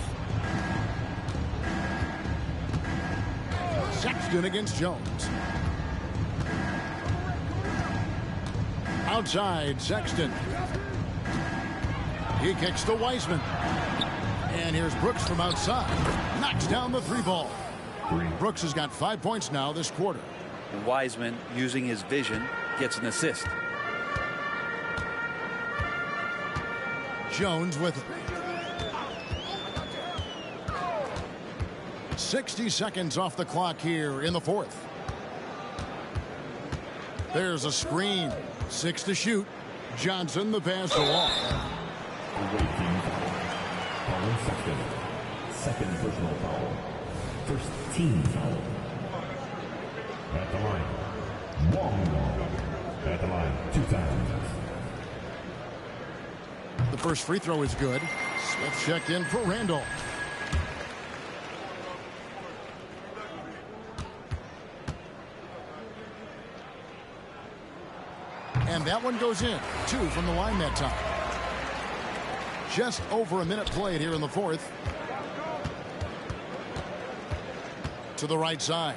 Sexton against Jones. Outside, Sexton. He kicks to Wiseman. And here's Brooks from outside. Knocks down the 3 ball. Brooks has got 5 points now this quarter. And Wiseman, using his vision, gets an assist. Jones with it. 60 seconds off the clock here in the fourth. There's a screen. 6 to shoot. Johnson the pass to Wall. Second personal foul. First team foul. At the line. Wong. At the line. 2 times. The first free throw is good. Smith checked in for Randolph. And that one goes in. 2 from the line that time. Just over a minute played here in the fourth. To the right side.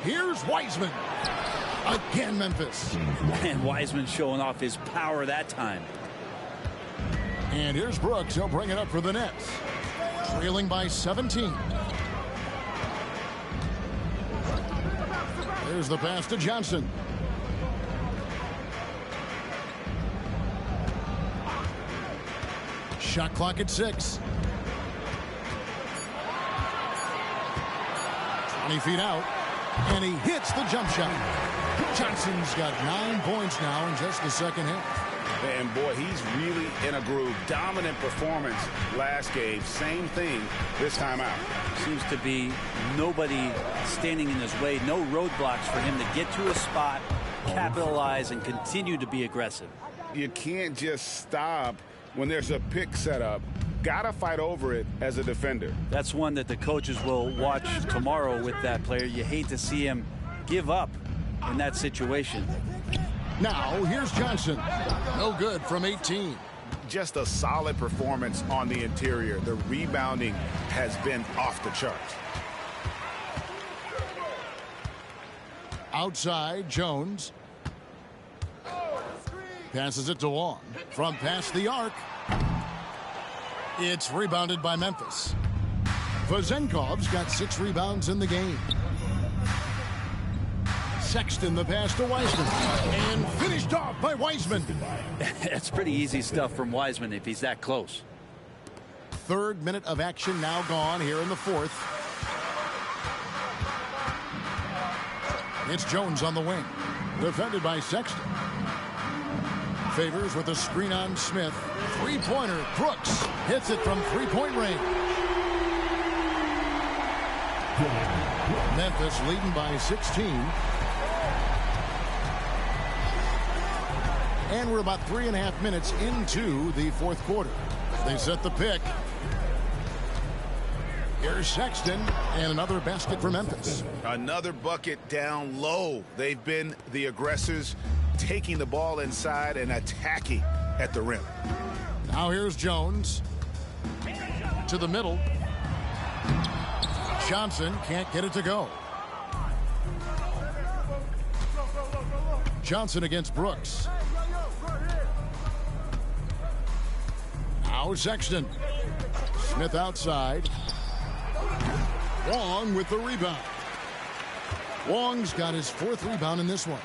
Here's Wiseman. Again, Memphis. And Wiseman showing off his power that time. And here's Brooks. He'll bring it up for the Nets. Trailing by 17. There's the pass to Johnson. Shot clock at 6. 20 feet out. And he hits the jump shot. Johnson's got 9 points now in just the second half. And boy, he's really in a groove. Dominant performance last game. Same thing this time out. Seems to be nobody standing in his way. No roadblocks for him to get to a spot, capitalize, and continue to be aggressive. You can't just stop when there's a pick set up. Gotta fight over it as a defender. That's one that the coaches will watch tomorrow with that player. You hate to see him give up in that situation. Now, here's Johnson. No good from 18. Just a solid performance on the interior. The rebounding has been off the charts. Outside, Jones. Passes it to Wong. From past the arc. It's rebounded by Memphis. Vezenkov's got 6 rebounds in the game. Sexton the pass to Wiseman. And finished off by Wiseman. It's pretty easy stuff from Wiseman if he's that close. 3rd minute of action now gone here in the 4th. It's Jones on the wing. Defended by Sexton. Favors with a screen on Smith. 3-pointer. Brooks hits it from 3-point range. Memphis leading by 16. And we're about 3.5 minutes into the 4th quarter. They set the pick. Here's Sexton, and another basket for Memphis. Another bucket down low. They've been the aggressors, taking the ball inside and attacking at the rim. Now here's Jones. To the middle. Johnson can't get it to go. Johnson against Brooks. Now Sexton. Smith outside. Wong with the rebound. Wong's got his 4th rebound in this one.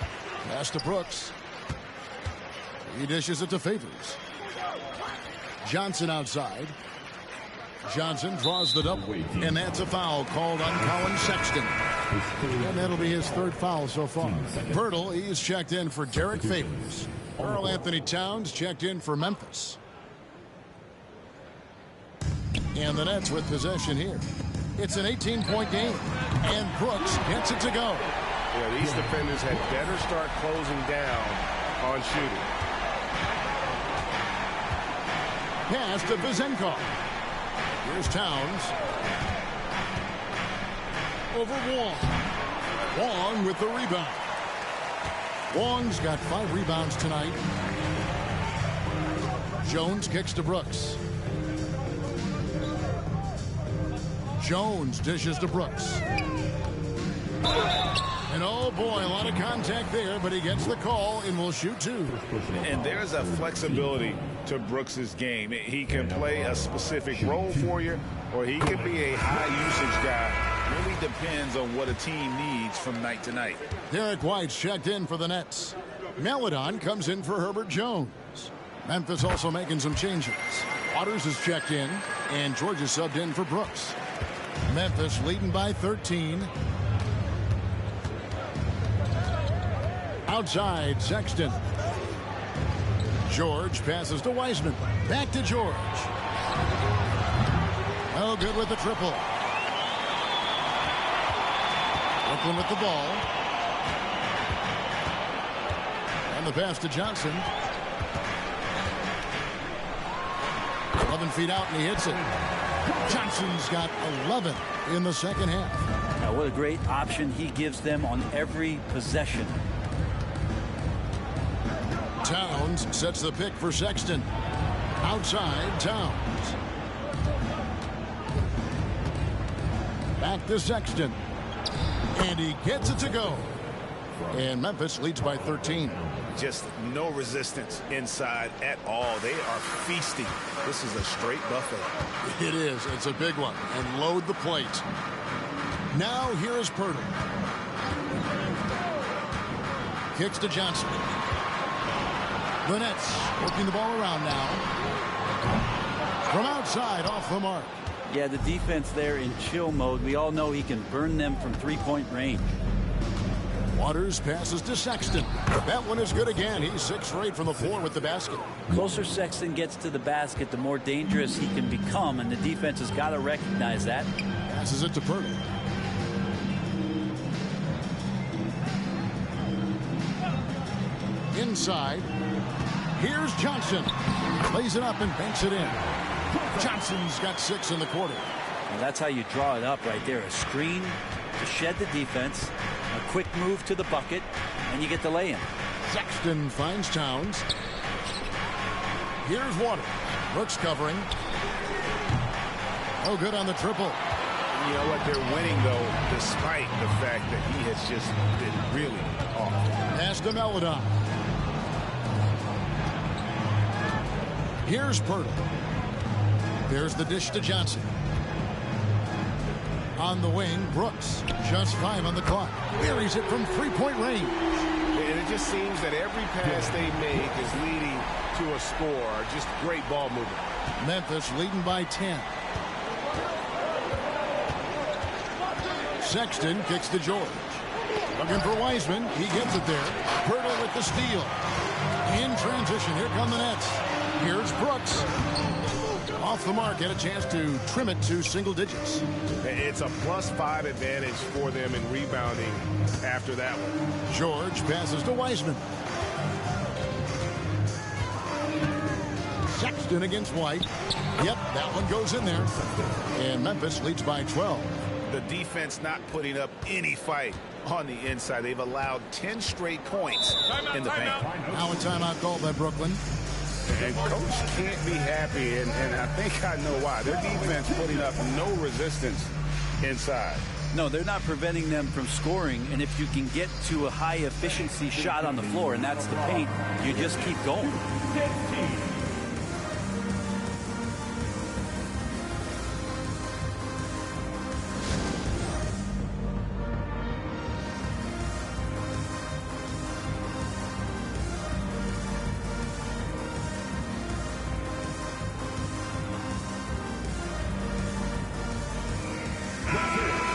Pass to Brooks. He dishes it to Favors. Johnson outside. Johnson draws the double. And that's a foul called on Colin Sexton. And that'll be his 3rd foul so far. Pirtle, he's checked in for Derek Favors. Karl Anthony Towns checked in for Memphis. And the Nets with possession here. It's an 18-point game. And Brooks gets it to go. Yeah, these defenders had better start closing down on shooting. Pass to Vezenkov. Here's Towns. Over Wong. Wong with the rebound. Wong's got 5 rebounds tonight. Jones kicks to Brooks. Jones dishes to Brooks. And oh boy, a lot of contact there, but he gets the call and will shoot 2. And there's a flexibility to Brooks's game. He can play a specific role for you, or he can be a high usage guy. Really depends on what a team needs from night to night. Derek White's checked in for the Nets. Meladon comes in for Herbert Jones. Memphis also making some changes. Waters is checked in, and George is subbed in for Brooks. Memphis leading by 13. Outside, Sexton. George passes to Wiseman. Back to George. Oh, good with the triple. Brooklyn with the ball. And the pass to Johnson. 11 feet out, and he hits it. Johnson's got 11 in the 2nd half. Now, what a great option he gives them on every possession. Towns sets the pick for Sexton. Outside, Towns. Back to Sexton. And he gets it to go. And Memphis leads by 13. Just no resistance inside at all. They are feasting. This is a straight buffet. It is. It's a big one. And load the plate. Now here is Pirtle. Kicks to Johnson. The Nets working the ball around now. From outside, off the mark. Yeah, the defense there in chill mode. We all know he can burn them from 3-point range. Waters passes to Sexton. That one is good again. He's 6 for 8 from the floor with the basket. Closer Sexton gets to the basket, the more dangerous he can become, and the defense has got to recognize that. Passes it to Pirtle. Inside. Here's Johnson. Lays it up and banks it in. Johnson's got 6 in the quarter. Well, that's how you draw it up right there. A screen to shed the defense, a quick move to the bucket, and you get the lay-in. Sexton finds Towns. Here's Waters. Brooks covering. Oh, good on the triple. You know what? They're winning, though, despite the fact that he has just been really off. Pass to Meladon. Here's Pirtle. There's the dish to Johnson. On the wing, Brooks. Just 5 on the clock. Buries it from 3-point range. And it just seems that every pass they make is leading to a score. Just great ball movement. Memphis leading by 10. Sexton kicks to George. Looking for Wiseman. He gets it there. Pirtle with the steal. In transition. Here come the Nets. Here's Brooks. Off the mark. Had a chance to trim it to single digits. It's a +5 advantage for them in rebounding after that one. George passes to Wiseman. Sexton against White. Yep, that one goes in there. And Memphis leads by 12. The defense not putting up any fight on the inside. They've allowed 10 straight points in the paint. Now a timeout called by Brooklyn. And coach can't be happy, and I think I know why. Their defense putting up no resistance inside. No, they're not preventing them from scoring, and if you can get to a high-efficiency shot on the floor, and that's the paint, you just keep going.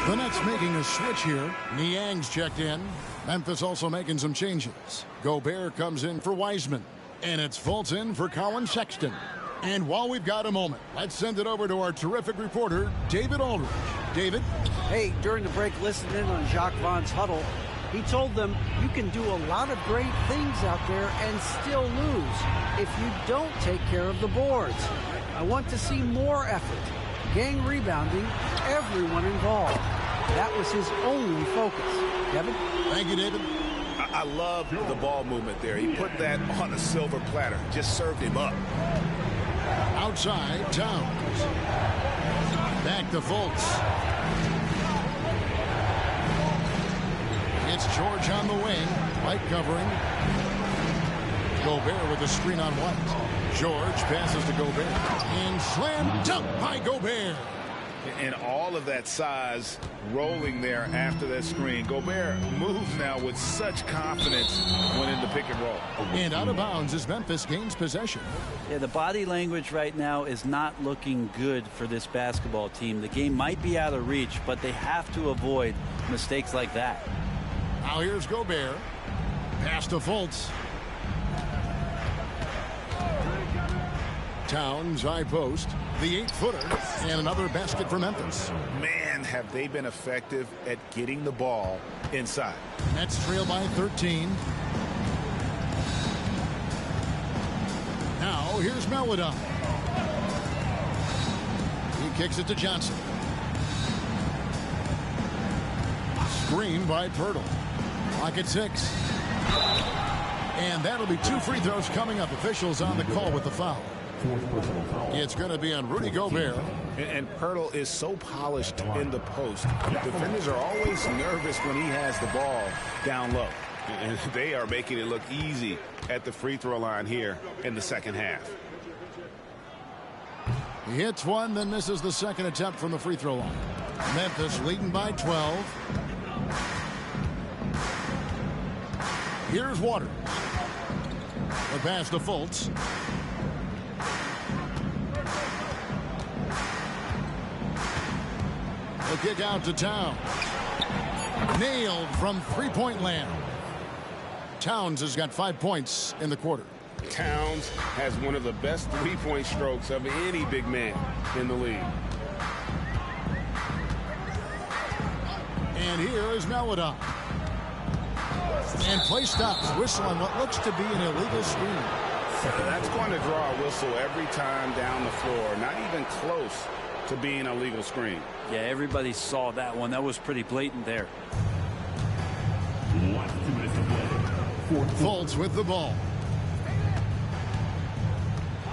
The Nets making a switch here. Niang's checked in. Memphis also making some changes. Gobert comes in for Wiseman. And it's Fulton for Colin Sexton. And while we've got a moment, let's send it over to our terrific reporter, David Aldridge. David? Hey, during the break, listening in on Jacques Vaughn's huddle, he told them you can do a lot of great things out there and still lose if you don't take care of the boards. I want to see more effort. Gang rebounding, everyone involved. That was his only focus. Kevin? Thank you, David. I love the ball movement there. He put that on a silver platter. Just served him up. Outside, Towns. Back to Fultz. It's George on the wing. White covering. Gobert with a screen on White. George passes to Gobert. And slam dunk by Gobert. And all of that size rolling there after that screen. Gobert moves now with such confidence when in the pick and roll. And out of bounds as Memphis gains possession. Yeah, the body language right now is not looking good for this basketball team. The game might be out of reach, but they have to avoid mistakes like that. Now here's Gobert. Pass to Fultz. Towns, high post, the 8-footer, and another basket for Memphis. Man, have they been effective at getting the ball inside. Nets trail by 13. Now, here's Meladon. He kicks it to Johnson. Screen by Pirtle. Clock at 6. And that'll be 2 free throws coming up. Officials on the call with the foul. It's going to be on Rudy Gobert. And Pirtle is so polished in the post. Defenders are always nervous when he has the ball down low. And they are making it look easy at the free throw line here in the second half. He hits one, then misses the second attempt from the free throw line. Memphis leading by 12. Here's Waters. The pass to Fultz. The kick out to Towns. Nailed from three-point land. Towns has got 5 points in the quarter. Towns has one of the best three-point strokes of any big man in the league. And here is Meladon. And play stops. Whistle on what looks to be an illegal screen. That's going to draw a whistle every time down the floor. Not even close to being a legal screen. Yeah, everybody saw that one. That was pretty blatant there. Fultz with the ball.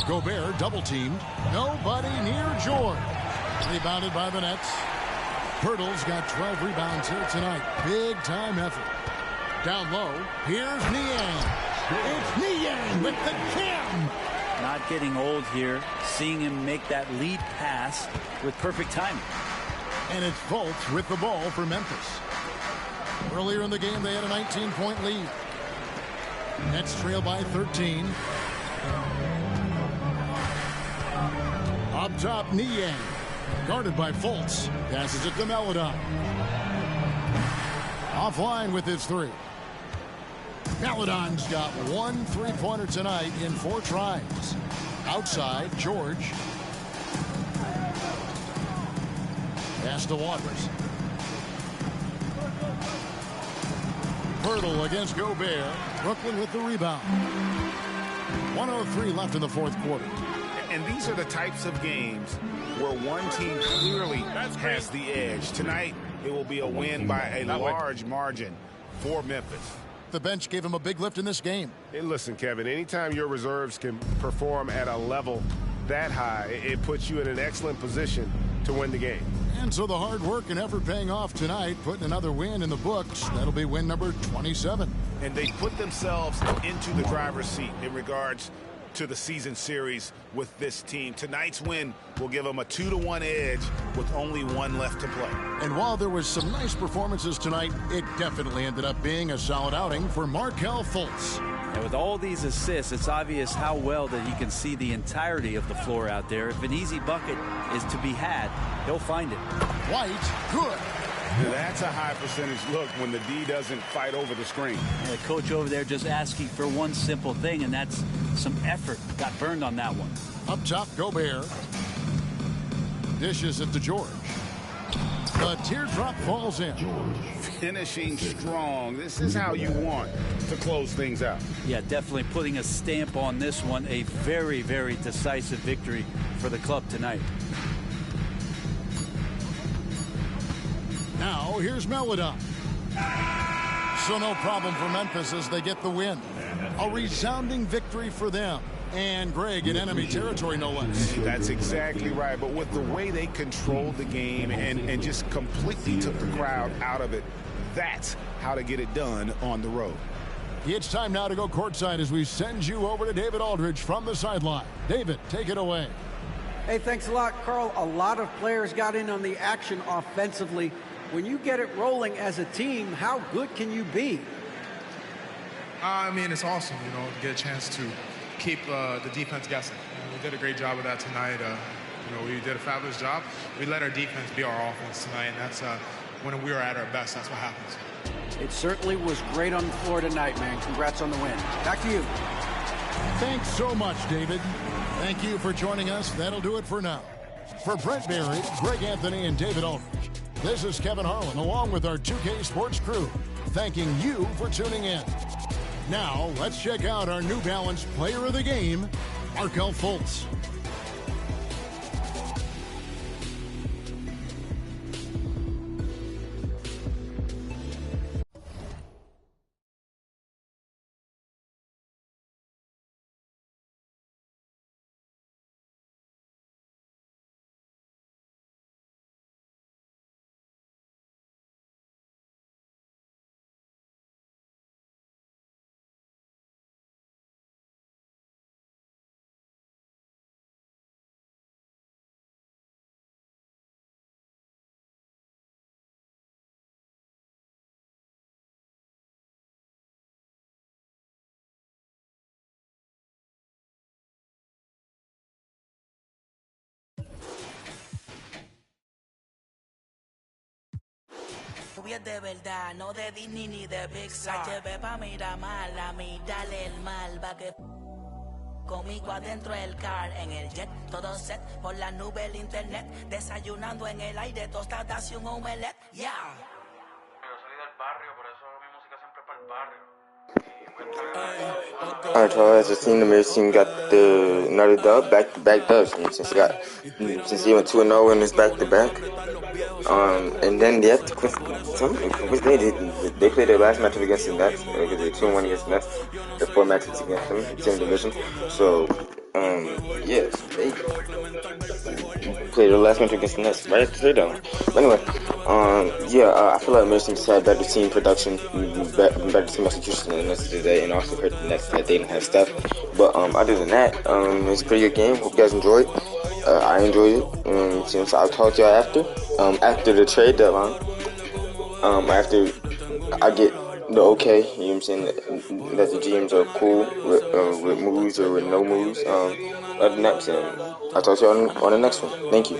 Gobert double teamed. Nobody near George. Rebounded by the Nets. Pirtle's got 12 rebounds here tonight. Big time effort. Down low. Here's Niang. It's Niang with the jam. Not getting old here. Seeing him make that lead pass with perfect timing. And it's Fultz with the ball for Memphis. Earlier in the game, they had a 19-point lead. Nets trail by 13. Up top, Niang. Guarded by Fultz. Passes it to Maledon. Offline with his three. Maledon's got 1 3-pointer tonight in 4 tries. Outside, George. Pass to Waters. Pirtle against Gobert. Brooklyn with the rebound. 1:03 left in the fourth quarter. And these are the types of games where one team clearly has the edge. Tonight, it will be a win by a large margin for Memphis. The bench gave him a big lift in this game. Hey, listen, Kevin, anytime your reserves can perform at a level that high, it puts you in an excellent position to win the game. And so the hard work and effort paying off tonight, putting another win in the books. That'll be win number 27. And they put themselves into the driver's seat in regards to the season series with this team. Tonight's win will give them a 2-1 edge with only 1 left to play. And while there was some nice performances tonight, it definitely ended up being a solid outing for Markelle Fultz. And with all these assists, it's obvious how well that he can see the entirety of the floor out there. If an easy bucket is to be had, he'll find it. White, good. That's a high percentage look when the D doesn't fight over the screen. And the coach over there just asking for one simple thing, and that's some effort. Got burned on that one. Up top, Gobert. Dishes it to George. The teardrop falls in. Finishing strong. This is how you want to close things out. Yeah, definitely putting a stamp on this one. A very, very decisive victory for the club tonight. Now, here's Maledon. So no problem for Memphis as they get the win. A resounding victory for them. And Greg in enemy territory, no less. That's exactly right. But with the way they controlled the game and just completely took the crowd out of it, that's how to get it done on the road. It's time now to go courtside as we send you over to David Aldridge from the sideline. David, take it away. Hey, thanks a lot, Carl. A lot of players got in on the action offensively. When you get it rolling as a team, how good can you be? I mean, it's awesome, to get a chance to keep the defense guessing. We did a great job of that tonight. We did a fabulous job. We let our defense be our offense tonight, and that's when we were at our best. That's what happens. It certainly was great on the floor tonight, man. Congrats on the win. Back to you. Thanks so much, David. Thank you for joining us. That'll do it for now. For Brent Barry, Greg Anthony, and David Aldridge, this is Kevin Harlan along with our 2K Sports crew, thanking you for tuning in. Now, let's check out our New Balance Player of the Game, Markelle Fultz. De verdad, no de Disney ni de Pixar. Llevé pa' Miramar, a mí dale el mal, va que conmigo adentro el car, en el jet, todo set, por la nube el internet, desayunando en el aire, tostadas y un omelette, yeah. Yo soy del barrio, por eso mi música siempre es para el barrio. Alright, so as a team, the Mariners team got another dub, back-to-back dubs. Since he went 2-0 in his back-to-back. And then they have to they played their last matchup against the Nets because they 2-1 against the Nets. The 4 matches against them, same division. So yes, they played their last match against the Nets right at the trade deadline. But anyway, I feel like Mariners team had better team production, better team execution than the Nets today, and also hurt the Nets that they didn't have stuff. But other than that, it's a pretty good game. Hope you guys enjoyed. I enjoyed it. So I'll talk to y'all after the trade deadline. After I get the okay, you know what I'm saying, that the GMs are cool with moves or with no moves. Other than that, I'll talk to y'all on the next one. Thank you.